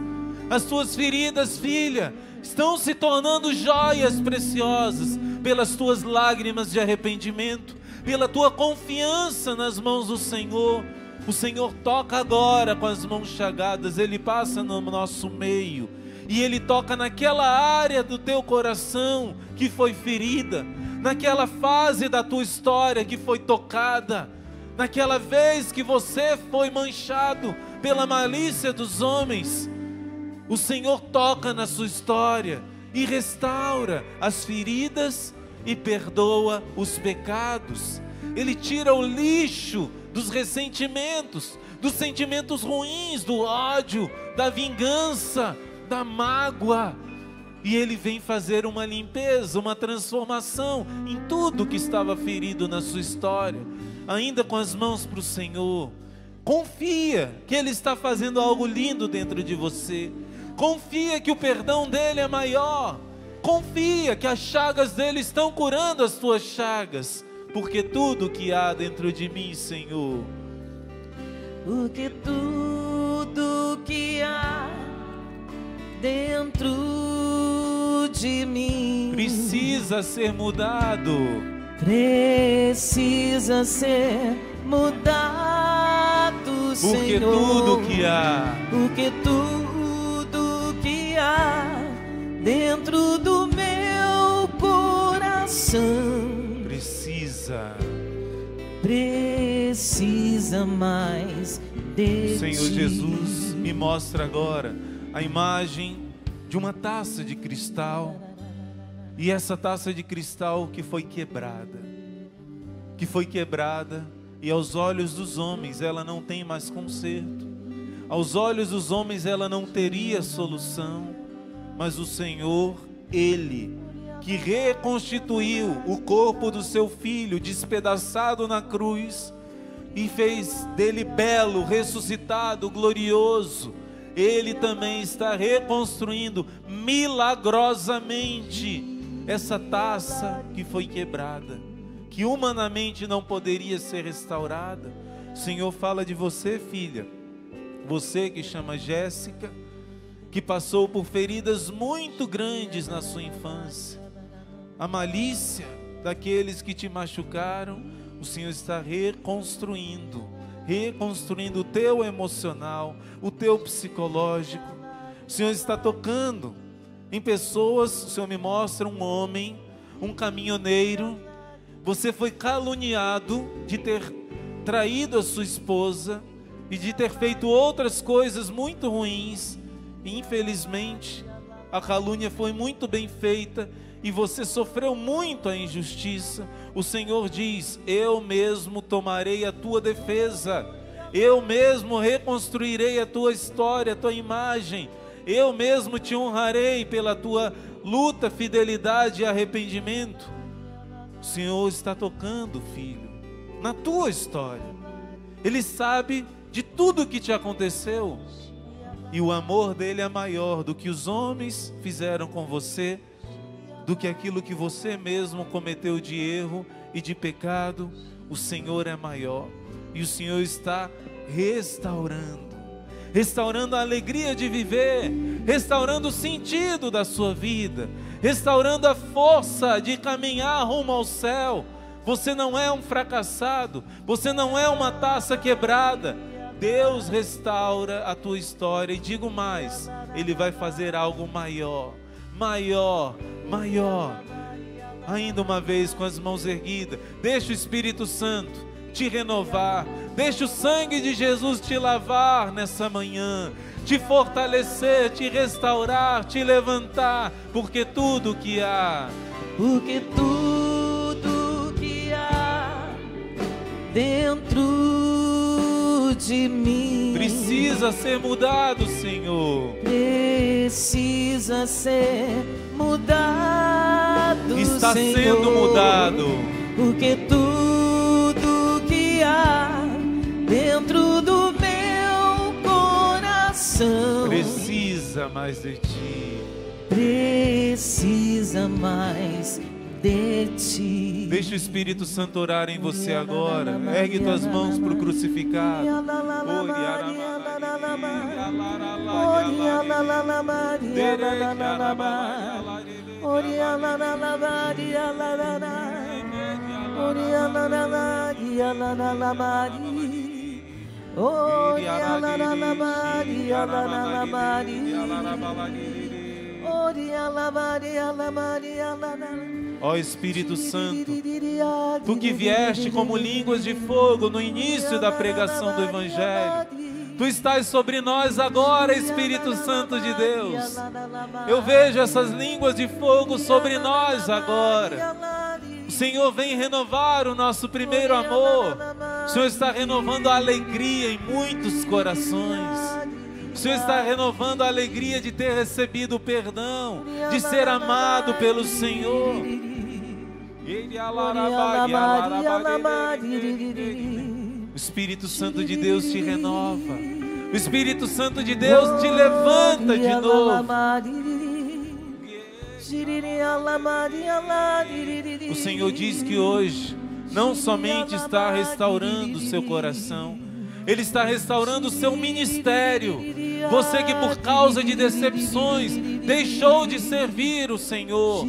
As tuas feridas, filha, estão se tornando joias preciosas pelas tuas lágrimas de arrependimento, pela tua confiança nas mãos do Senhor. O Senhor toca agora com as mãos chagadas, Ele passa no nosso meio e Ele toca naquela área do teu coração que foi ferida, naquela fase da tua história que foi tocada, naquela vez que você foi manchado pela malícia dos homens. O Senhor toca na sua história e restaura as feridas e perdoa os pecados. Ele tira o lixo dos ressentimentos, dos sentimentos ruins, do ódio, da vingança, da mágoa. E Ele vem fazer uma limpeza, uma transformação em tudo que estava ferido na sua história. Ainda com as mãos para o Senhor, confia que Ele está fazendo algo lindo dentro de você. Confia que o perdão dEle é maior. Confia que as chagas dEle estão curando as tuas chagas. Porque tudo que há dentro de mim, Senhor, porque tudo que há dentro de mim precisa ser mudado. Precisa ser mudado, Senhor. Porque tudo que há, porque tudo que há dentro do meu coração precisa mais de Senhor Ti. Jesus, me mostra agora a imagem de uma taça de cristal. E essa taça de cristal que foi quebrada, e aos olhos dos homens ela não tem mais conserto. Aos olhos dos homens ela não teria solução. Mas o Senhor, Ele, que reconstituiu o corpo do seu filho despedaçado na cruz e fez dele belo, ressuscitado, glorioso, Ele também está reconstruindo milagrosamente essa taça que foi quebrada, que humanamente não poderia ser restaurada. O Senhor fala de você, filha, você que chama Jéssica, que passou por feridas muito grandes na sua infância. A malícia daqueles que te machucaram. O Senhor está reconstruindo o teu emocional, o teu psicológico. O Senhor está tocando em pessoas. O Senhor me mostra um homem, um caminhoneiro. Você foi caluniado de ter traído a sua esposa e de ter feito outras coisas muito ruins. E, infelizmente, a calúnia foi muito bem feita e você sofreu muito a injustiça. O Senhor diz: eu mesmo tomarei a tua defesa, eu mesmo reconstruirei a tua história, a tua imagem, eu mesmo te honrarei pela tua luta, fidelidade e arrependimento. O Senhor está tocando, filho, na tua história. Ele sabe de tudo que te aconteceu e o amor dele é maior do que os homens fizeram com você, do que aquilo que você mesmo cometeu de erro e de pecado. O Senhor é maior e o Senhor está restaurando a alegria de viver, restaurando o sentido da sua vida, restaurando a força de caminhar rumo ao céu. Você não é um fracassado, você não é uma taça quebrada. Deus restaura a tua história e digo mais, Ele vai fazer algo maior. Ainda uma vez com as mãos erguidas, deixa o Espírito Santo te renovar, deixa o sangue de Jesus te lavar nessa manhã, te fortalecer, te restaurar, te levantar, porque tudo que há dentro de mim precisa ser mudado, Senhor. Precisa ser mudado, está Senhor, sendo mudado, porque tudo que há dentro do meu coração precisa mais de ti, precisa mais de ti. Deixa o Espírito Santo orar em você agora. Ergue tuas mãos para o crucificado. Ó Espírito Santo, Tu que vieste como línguas de fogo no início da pregação do Evangelho, Tu estás sobre nós agora, Espírito Santo de Deus. Eu vejo essas línguas de fogo sobre nós agora. O Senhor vem renovar o nosso primeiro amor. O Senhor está renovando a alegria em muitos corações. O Senhor está renovando a alegria de ter recebido o perdão, de ser amado pelo Senhor. O Espírito Santo de Deus te renova. O Espírito Santo de Deus te levanta de novo. O Senhor diz que hoje não somente está restaurando o seu coração, Ele está restaurando o seu ministério. Você que por causa de decepções deixou de servir o Senhor,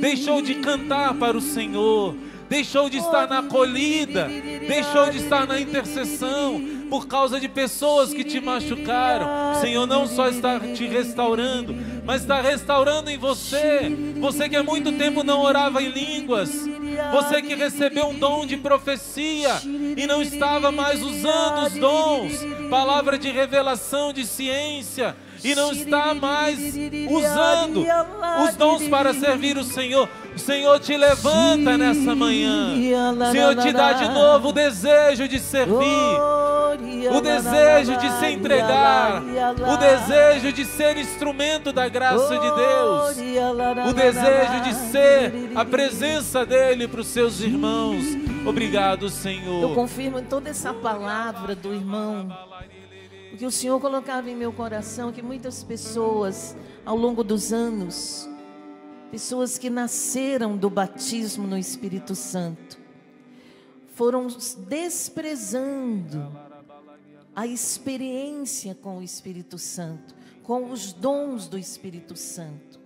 deixou de cantar para o Senhor, deixou de estar na acolhida, deixou de estar na intercessão, por causa de pessoas que te machucaram. O Senhor não só está te restaurando, mas está restaurando em você. Você que há muito tempo não orava em línguas, você que recebeu um dom de profecia e não estava mais usando os dons, palavra de revelação, de ciência, e não está mais usando os dons para servir o Senhor. O Senhor te levanta nessa manhã. O Senhor te dá de novo o desejo de servir, o desejo de se entregar, o desejo de ser instrumento da graça de Deus, o desejo de ser a presença dEle para os seus irmãos. Obrigado, Senhor. Eu confirmo em toda essa palavra do irmão, o que o Senhor colocava em meu coração, que muitas pessoas ao longo dos anos, pessoas que nasceram do batismo no Espírito Santo, foram desprezando a experiência com o Espírito Santo, com os dons do Espírito Santo.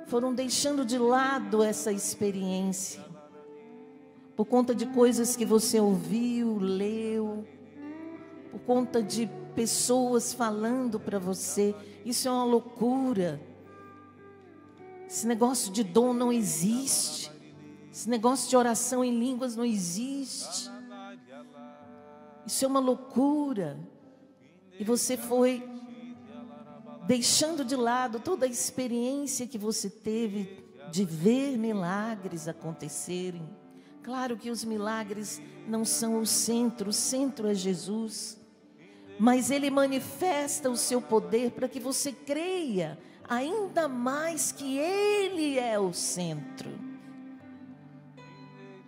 Foram deixando de lado essa experiência por conta de coisas que você ouviu, leu, por conta de pessoas falando para você. Isso é uma loucura. Esse negócio de dom não existe. Esse negócio de oração em línguas não existe. Isso é uma loucura. E você foi deixando de lado toda a experiência que você teve de ver milagres acontecerem. Claro que os milagres não são o centro é Jesus. Mas Ele manifesta o seu poder para que você creia ainda mais que Ele é o centro.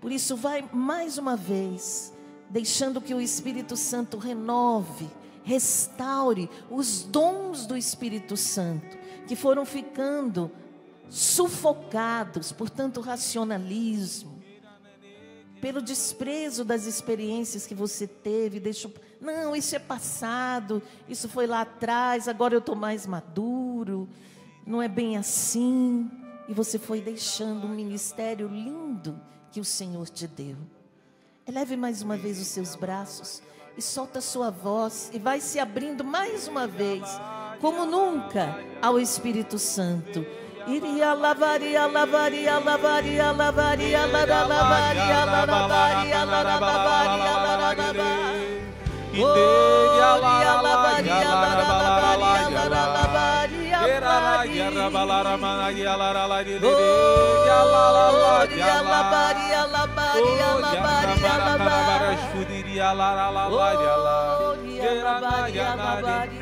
Por isso, vai mais uma vez, deixando que o Espírito Santo renove, restaure os dons do Espírito Santo, que foram ficando sufocados por tanto racionalismo, pelo desprezo das experiências que você teve. Não, isso é passado, isso foi lá atrás, agora eu estou mais maduro, não é bem assim. E você foi deixando um ministério lindo que o Senhor te deu. Eleve mais uma vez os seus braços e solta a sua voz e vai se abrindo mais uma vez, como nunca, ao Espírito Santo. Iria lavaria, lavaria, lavaria, lavaria, lavaria, lavaria, lavaria, lavaria, lavaria.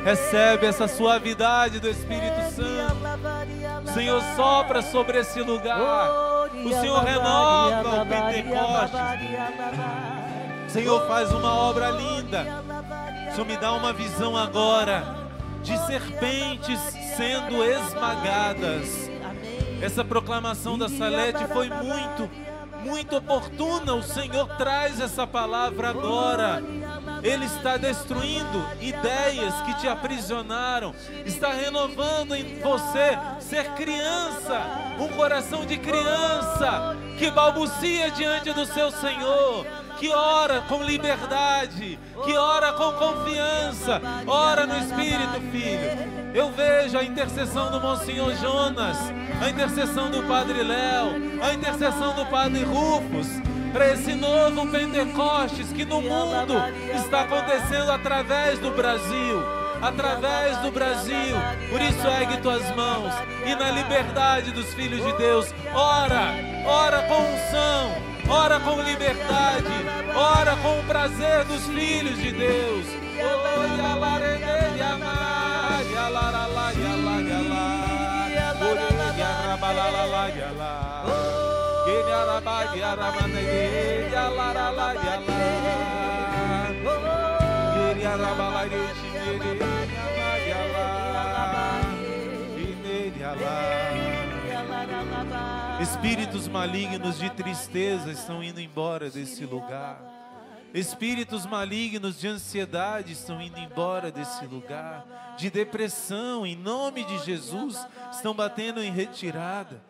Recebe essa suavidade do Espírito Santo. O Senhor sopra sobre esse lugar. O Senhor renova o Pentecostes. O Senhor faz uma obra linda. O Senhor me dá uma visão agora de serpentes sendo esmagadas. Essa proclamação da Salete foi muito oportuna. O Senhor traz essa palavra agora. Ele está destruindo ideias que te aprisionaram. Está renovando em você ser criança, um coração de criança que balbucia diante do seu Senhor, que ora com liberdade, que ora com confiança. Ora no Espírito, filho. Eu vejo a intercessão do Monsenhor Jonas, a intercessão do Padre Léo, a intercessão do Padre Rufus, para esse novo Pentecostes que no mundo está acontecendo através do Brasil. Através do Brasil. Por isso ergue tuas mãos e na liberdade dos filhos de Deus, ora com unção, ora com liberdade, ora com o prazer dos filhos de Deus. Espíritos malignos de tristeza estão indo embora desse lugar. Espíritos malignos de ansiedade estão indo embora desse lugar. De depressão, em nome de Jesus, estão batendo em retirada.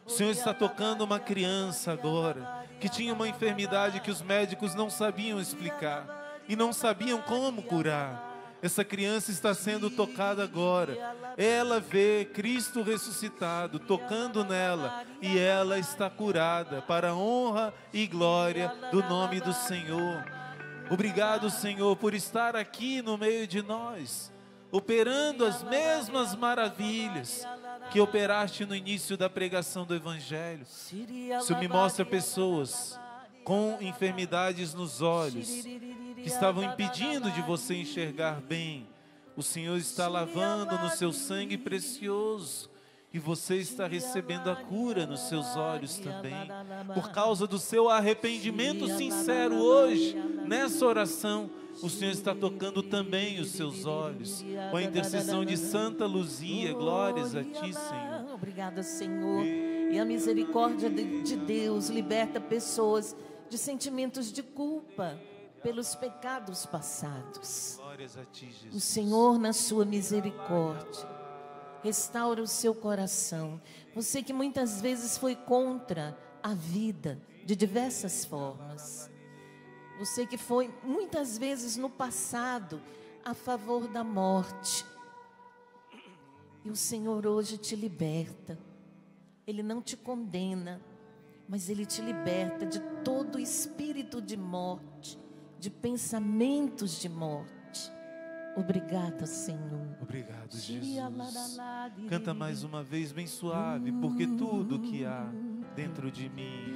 O Senhor está tocando uma criança agora, que tinha uma enfermidade que os médicos não sabiam explicar e não sabiam como curar. Essa criança está sendo tocada agora. Ela vê Cristo ressuscitado tocando nela e ela está curada para a honra e glória do nome do Senhor. Obrigado, Senhor, por estar aqui no meio de nós, operando as mesmas maravilhas que operaste no início da pregação do Evangelho. O Senhor me mostra pessoas com enfermidades nos olhos, que estavam impedindo de você enxergar bem. O Senhor está lavando no seu sangue precioso e você está recebendo a cura nos seus olhos também. Por causa do seu arrependimento sincero hoje, nessa oração, o Senhor está tocando também os seus olhos. Com a intercessão de Santa Luzia, glórias a Ti, Senhor. Obrigada, Senhor. E a misericórdia de Deus liberta pessoas de sentimentos de culpa pelos pecados passados. Glórias a Ti, Jesus. O Senhor, na sua misericórdia, restaura o seu coração. Você que muitas vezes foi contra a vida de diversas formas. Você que foi muitas vezes no passado a favor da morte. E o Senhor hoje te liberta. Ele não te condena, mas Ele te liberta de todo espírito de morte, de pensamentos de morte. Obrigada, Senhor. Obrigado, Jesus. Canta mais uma vez bem suave, porque tudo que há dentro de mim,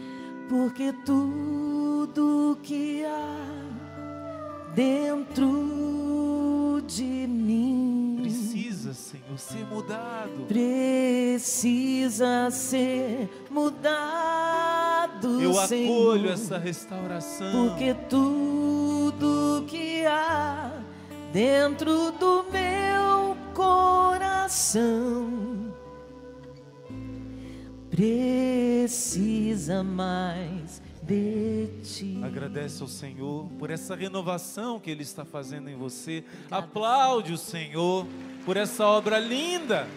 porque tudo que há dentro de mim precisa, Senhor, ser mudado. Precisa ser mudado, Eu Senhor, acolho essa restauração. porque tudo que há dentro do meu coração precisa mais de ti. Agradece ao Senhor por essa renovação que Ele está fazendo em você. Aplaude o Senhor por essa obra linda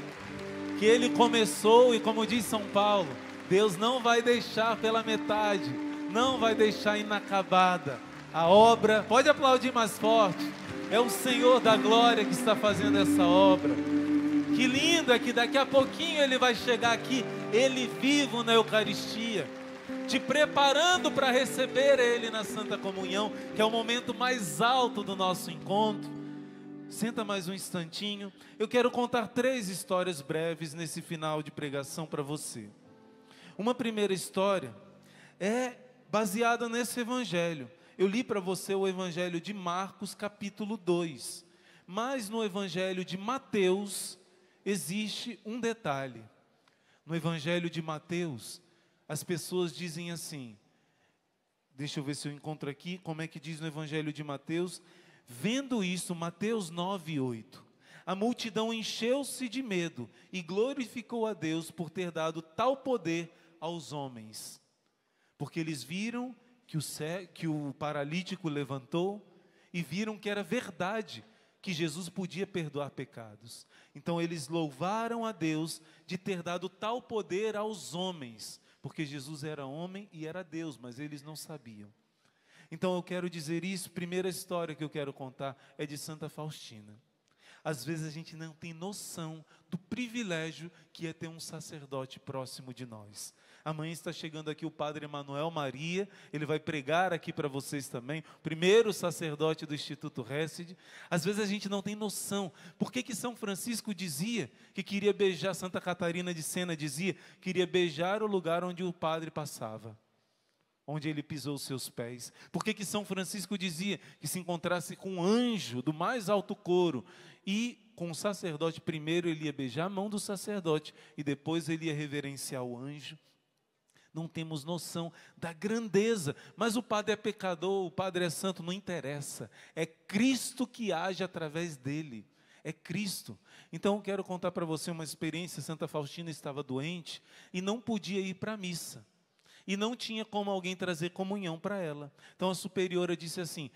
que Ele começou. E como diz São Paulo, Deus não vai deixar pela metade, não vai deixar inacabada a obra. Pode aplaudir mais forte. É o Senhor da glória que está fazendo essa obra. Que lindo é que daqui a pouquinho Ele vai chegar aqui, Ele vivo na Eucaristia, te preparando para receber Ele na Santa Comunhão, que é o momento mais alto do nosso encontro. Senta mais um instantinho. Eu quero contar 3 histórias breves nesse final de pregação para você. Uma primeira história é baseada nesse evangelho. Eu li para você o evangelho de Marcos, capítulo 2. Mas no evangelho de Mateus existe um detalhe. No evangelho de Mateus, as pessoas dizem assim, deixa eu ver se eu encontro aqui, como é que diz no evangelho de Mateus. Vendo isso, Mateus 9:8, a multidão encheu-se de medo e glorificou a Deus por ter dado tal poder aos homens. Porque eles viram que o paralítico levantou e viram que era verdade, que Jesus podia perdoar pecados. Então eles louvaram a Deus de ter dado tal poder aos homens, porque Jesus era homem e era Deus, mas eles não sabiam. Então eu quero dizer isso. Primeira história que eu quero contar é de Santa Faustina. Às vezes a gente não tem noção do privilégio que é ter um sacerdote próximo de nós. Amanhã está chegando aqui o Padre Emanuel Maria, ele vai pregar aqui para vocês também, primeiro sacerdote do Instituto Hesed. Às vezes a gente não tem noção. Por que São Francisco dizia que queria beijar, Santa Catarina de Sena dizia, queria beijar o lugar onde o padre passava, onde ele pisou os seus pés? Por que São Francisco dizia que se encontrasse com um anjo do mais alto coro e com o sacerdote, primeiro ele ia beijar a mão do sacerdote e depois ele ia reverenciar o anjo? Não temos noção da grandeza, mas o padre é pecador, o padre é santo, não interessa, é Cristo que age através dele, é Cristo. Então eu quero contar para você uma experiência. Santa Faustina estava doente e não podia ir para a missa, e não tinha como alguém trazer comunhão para ela. Então a superiora disse assim,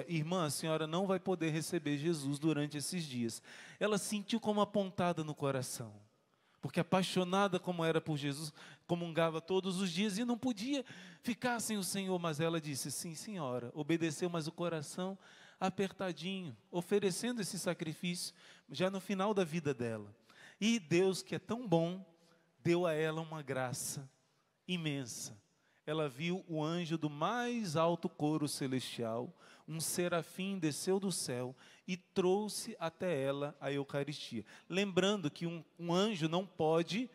irmã, a senhora não vai poder receber Jesus durante esses dias. Ela sentiu como uma pontada no coração, porque apaixonada como era por Jesus, comungava todos os dias e não podia ficar sem o Senhor. Mas ela disse, sim senhora, obedeceu, mas o coração apertadinho, oferecendo esse sacrifício, já no final da vida dela. E Deus, que é tão bom, deu a ela uma graça imensa. Ela viu o anjo do mais alto coro celestial, um serafim desceu do céu e trouxe até ela a Eucaristia. Lembrando que um anjo não pode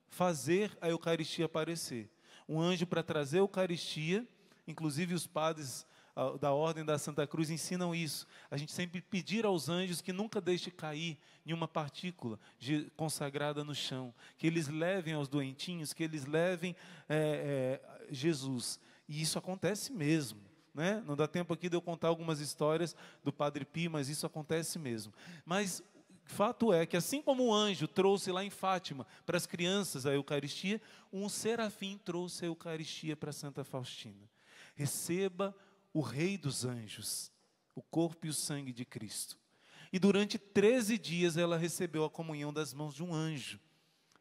fazer a Eucaristia aparecer. Um anjo, para trazer a Eucaristia, inclusive os padres da Ordem da Santa Cruz ensinam isso. A gente sempre pedir aos anjos que nunca deixe cair nenhuma partícula consagrada no chão, que eles levem aos doentinhos, que eles levem Jesus. E isso acontece mesmo, né? Não dá tempo aqui de eu contar algumas histórias do Padre Pio, mas isso acontece mesmo. Mas fato é que assim como o anjo trouxe lá em Fátima para as crianças a Eucaristia, um serafim trouxe a Eucaristia para Santa Faustina. Receba o Rei dos Anjos, o corpo e o sangue de Cristo. E durante 13 dias ela recebeu a comunhão das mãos de um anjo.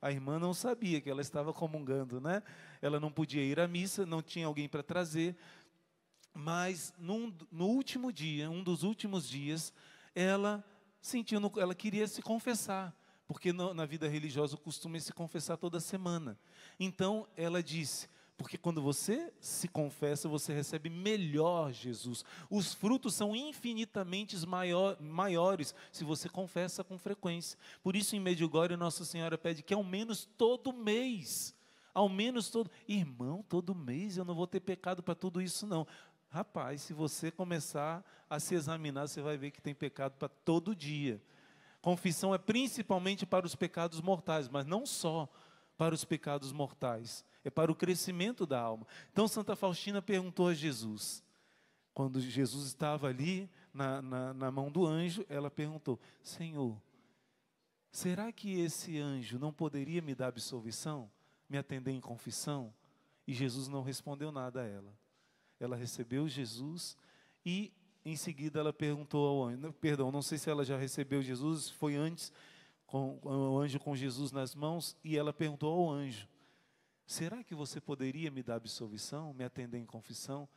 A irmã não sabia que ela estava comungando, né? Ela não podia ir à missa, não tinha alguém para trazer. Mas no último dia, um dos últimos dias, ela sentiu, ela queria se confessar, porque na vida religiosa o costume é se confessar toda semana. Então ela disse: porque quando você se confessa, você recebe melhor Jesus. Os frutos são infinitamente maiores se você confessa com frequência. Por isso, em Medjugorje, Nossa Senhora pede que ao menos todo mês, ao menos todo... Irmão, todo mês eu não vou ter pecado para tudo isso, não. Rapaz, se você começar a se examinar, você vai ver que tem pecado para todo dia. Confissão é principalmente para os pecados mortais, mas não só para os pecados mortais. É para o crescimento da alma. Então, Santa Faustina perguntou a Jesus. Quando Jesus estava ali, na mão do anjo, ela perguntou: Senhor, será que esse anjo não poderia me dar absolvição? Me atender em confissão? E Jesus não respondeu nada a ela. Ela recebeu Jesus e, em seguida, ela perguntou ao anjo. Perdão, não sei se ela já recebeu Jesus, foi antes, com o anjo com Jesus nas mãos, e ela perguntou ao anjo: será que você poderia me dar absolvição, me atender em confissão?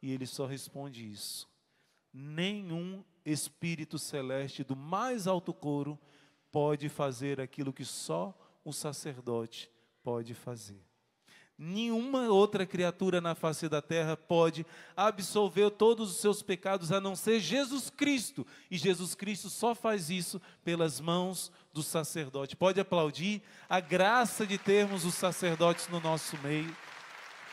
E ele só responde isso: nenhum espírito celeste do mais alto coro pode fazer aquilo que só o sacerdote pode fazer. Nenhuma outra criatura na face da terra pode absolver todos os seus pecados, a não ser Jesus Cristo. E Jesus Cristo só faz isso pelas mãos do sacerdote. Pode aplaudir a graça de termos os sacerdotes no nosso meio.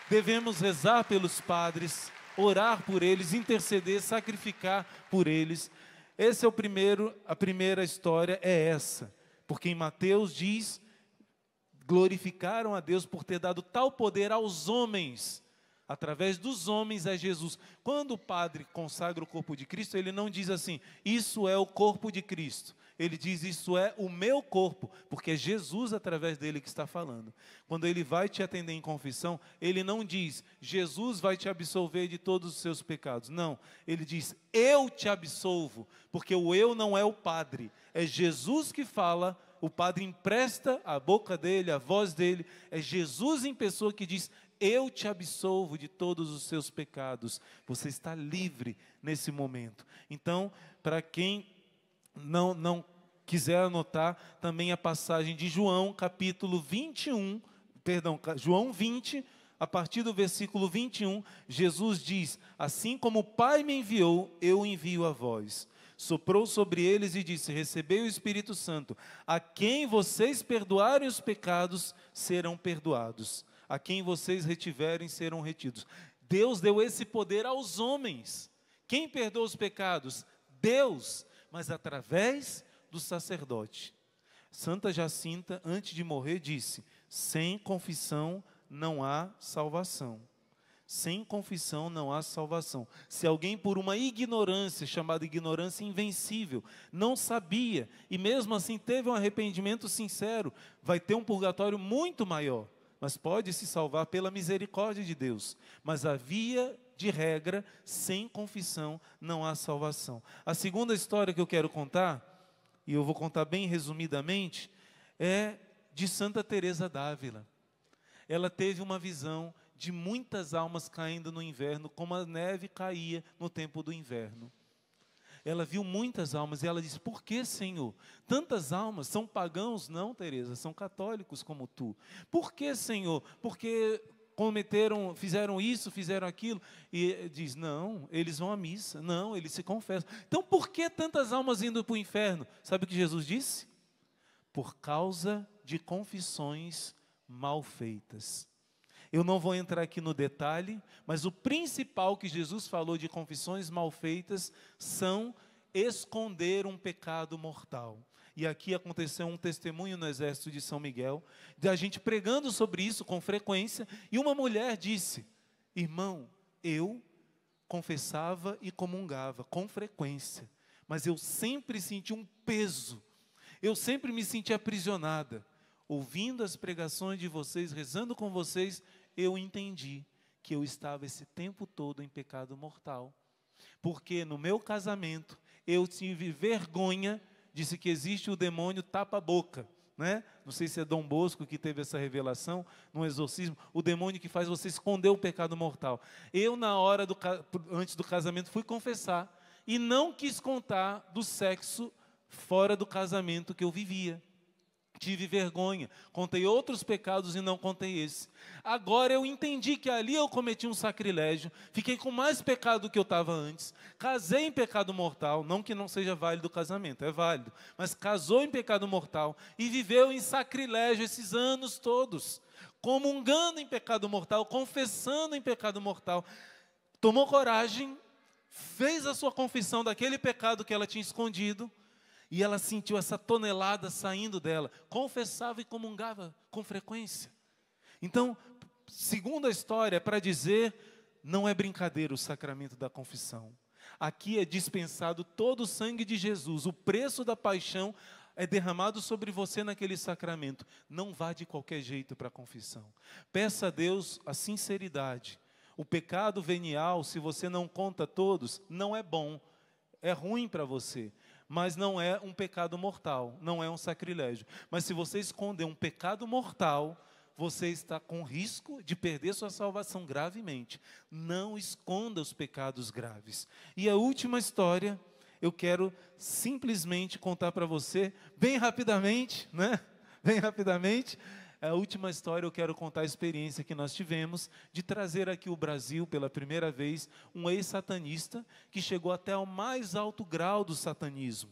Devemos rezar pelos padres, orar por eles, interceder, sacrificar por eles. Esse é a primeira história é essa. Porque em Mateus diz: glorificaram a Deus por ter dado tal poder aos homens, através dos homens a Jesus. Quando o padre consagra o corpo de Cristo, ele não diz assim: isso é o corpo de Cristo. Ele diz: isso é o meu corpo, porque é Jesus através dele que está falando. Quando ele vai te atender em confissão, ele não diz: Jesus vai te absolver de todos os seus pecados. Não, ele diz: eu te absolvo, porque o eu não é o padre, é Jesus que fala. O padre empresta a boca dele, a voz dele. É Jesus em pessoa que diz: eu te absolvo de todos os seus pecados. Você está livre nesse momento. Então, para quem não quiser anotar, também a passagem de João, capítulo 21, João 20, a partir do versículo 21, Jesus diz: assim como o Pai me enviou, eu envio a vós. Soprou sobre eles e disse: recebei o Espírito Santo. A quem vocês perdoarem os pecados, serão perdoados. A quem vocês retiverem, serão retidos. Deus deu esse poder aos homens. Quem perdoa os pecados? Deus, mas através do sacerdote. Santa Jacinta, antes de morrer, disse: sem confissão não há salvação. Sem confissão não há salvação. Se alguém, por uma ignorância, chamada ignorância invencível, não sabia, e mesmo assim teve um arrependimento sincero, vai ter um purgatório muito maior, mas pode se salvar pela misericórdia de Deus. Mas a via de regra, sem confissão não há salvação. A segunda história que eu quero contar, e eu vou contar bem resumidamente, é de Santa Teresa d'Ávila. Ela teve uma visão de muitas almas caindo no inverno, como a neve caía no tempo do inverno. Ela viu muitas almas e ela disse: por que, Senhor? Tantas almas, são pagãos? Não, Teresa, são católicos como tu. Por que, Senhor? Porque fizeram isso, fizeram aquilo. E diz: não, eles vão à missa, não, eles se confessam. Então por que tantas almas indo para o inferno? Sabe o que Jesus disse? Por causa de confissões mal feitas. Eu não vou entrar aqui no detalhe, mas o principal que Jesus falou de confissões mal feitas são esconder um pecado mortal. E aqui aconteceu um testemunho no exército de São Miguel, da gente pregando sobre isso com frequência, e uma mulher disse: irmão, eu confessava e comungava com frequência, mas eu sempre senti um peso, eu sempre me senti aprisionada. Ouvindo as pregações de vocês, rezando com vocês, eu entendi que eu estava esse tempo todo em pecado mortal. Porque no meu casamento, eu tive vergonha, disse que existe o demônio tapa-boca, né? Não sei se é Dom Bosco que teve essa revelação, no exorcismo, o demônio que faz você esconder o pecado mortal. Eu, na hora, antes do casamento, fui confessar, e não quis contar do sexo fora do casamento que eu vivia. Tive vergonha, contei outros pecados e não contei esse. Agora eu entendi que ali eu cometi um sacrilégio, fiquei com mais pecado do que eu estava antes, casei em pecado mortal, não que não seja válido o casamento, é válido, mas casou em pecado mortal e viveu em sacrilégio esses anos todos, comungando em pecado mortal, confessando em pecado mortal. Tomou coragem, fez a sua confissão daquele pecado que ela tinha escondido, e ela sentiu essa tonelada saindo dela. Confessava e comungava com frequência. Então, segundo a história, é para dizer, não é brincadeira o sacramento da confissão. Aqui é dispensado todo o sangue de Jesus. O preço da paixão é derramado sobre você naquele sacramento. Não vá de qualquer jeito para a confissão. Peça a Deus a sinceridade. O pecado venial, se você não conta todos, não é bom. É ruim para você. Mas não é um pecado mortal, não é um sacrilégio. Mas se você esconder um pecado mortal, você está com risco de perder sua salvação gravemente. Não esconda os pecados graves. E a última história, eu quero simplesmente contar para você, bem rapidamente, né? Bem rapidamente. A última história, eu quero contar a experiência que nós tivemos de trazer aqui o Brasil, pela primeira vez, um ex-satanista que chegou até ao mais alto grau do satanismo,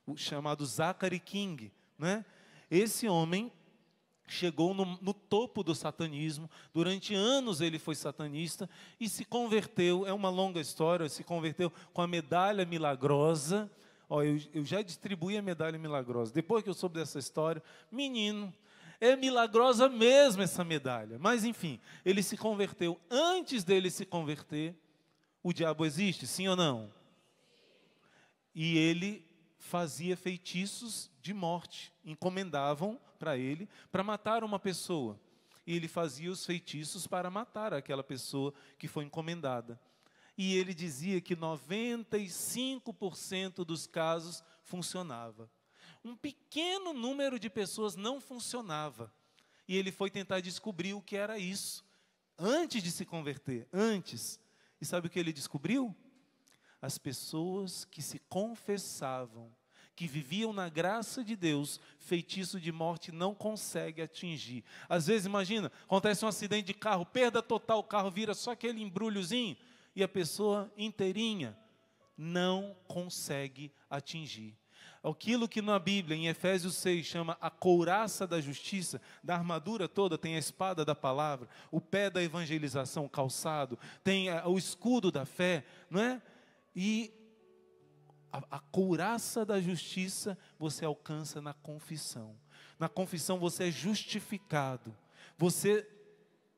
o chamado Zachary King, né? Esse homem chegou no topo do satanismo, durante anos ele foi satanista e se converteu, é uma longa história, se converteu com a medalha milagrosa. Ó, eu já distribuí a medalha milagrosa, depois que eu soube dessa história, menino, é milagrosa mesmo essa medalha. Mas enfim, ele se converteu. Antes dele se converter, o diabo existe, sim ou não? E ele fazia feitiços de morte. Encomendavam para ele para matar uma pessoa. E ele fazia os feitiços para matar aquela pessoa que foi encomendada. E ele dizia que 95% dos casos funcionava. Um pequeno número de pessoas não funcionava. E ele foi tentar descobrir o que era isso, antes de se converter, antes. E sabe o que ele descobriu? As pessoas que se confessavam, que viviam na graça de Deus, feitiço de morte não consegue atingir. Às vezes, imagina, acontece um acidente de carro, perda total, o carro vira só aquele embrulhozinho, e a pessoa inteirinha não consegue atingir. Aquilo que na Bíblia, em Efésios 6, chama a couraça da justiça, da armadura toda, tem a espada da palavra, o pé da evangelização, o calçado, tem o escudo da fé, não é? E a couraça da justiça você alcança na confissão. Na confissão você é justificado. Você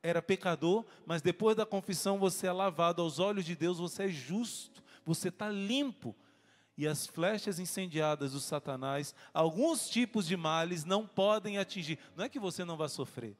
era pecador, mas depois da confissão você é lavado aos olhos de Deus, você é justo, você está limpo. E as flechas incendiadas do Satanás, alguns tipos de males não podem atingir. Não é que você não vai sofrer,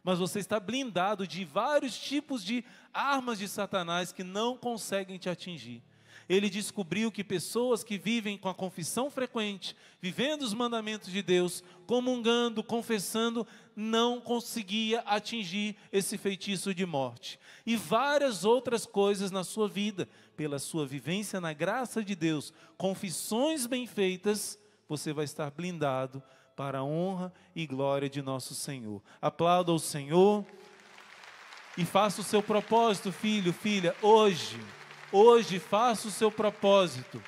mas você está blindado de vários tipos de armas de Satanás que não conseguem te atingir. Ele descobriu que pessoas que vivem com a confissão frequente, vivendo os mandamentos de Deus, comungando, confessando, não conseguia atingir esse feitiço de morte. E várias outras coisas na sua vida, pela sua vivência na graça de Deus, confissões bem feitas, você vai estar blindado para a honra e glória de nosso Senhor. Aplauda o Senhor e faça o seu propósito, filho, filha, hoje. Hoje faça o seu propósito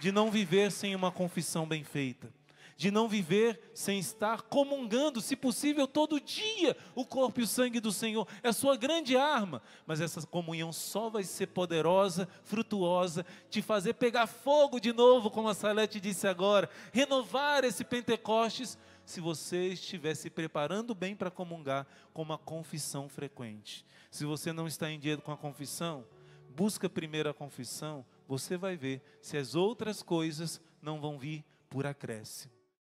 de não viver sem uma confissão bem feita, de não viver sem estar comungando, se possível, todo dia, o corpo e o sangue do Senhor. É a sua grande arma, mas essa comunhão só vai ser poderosa, frutuosa, te fazer pegar fogo de novo, como a Salete disse agora, renovar esse Pentecostes, se você estiver se preparando bem para comungar com uma confissão frequente. Se você não está em dia com a confissão, busca primeiro a confissão, você vai ver se as outras coisas não vão vir por acréscimo.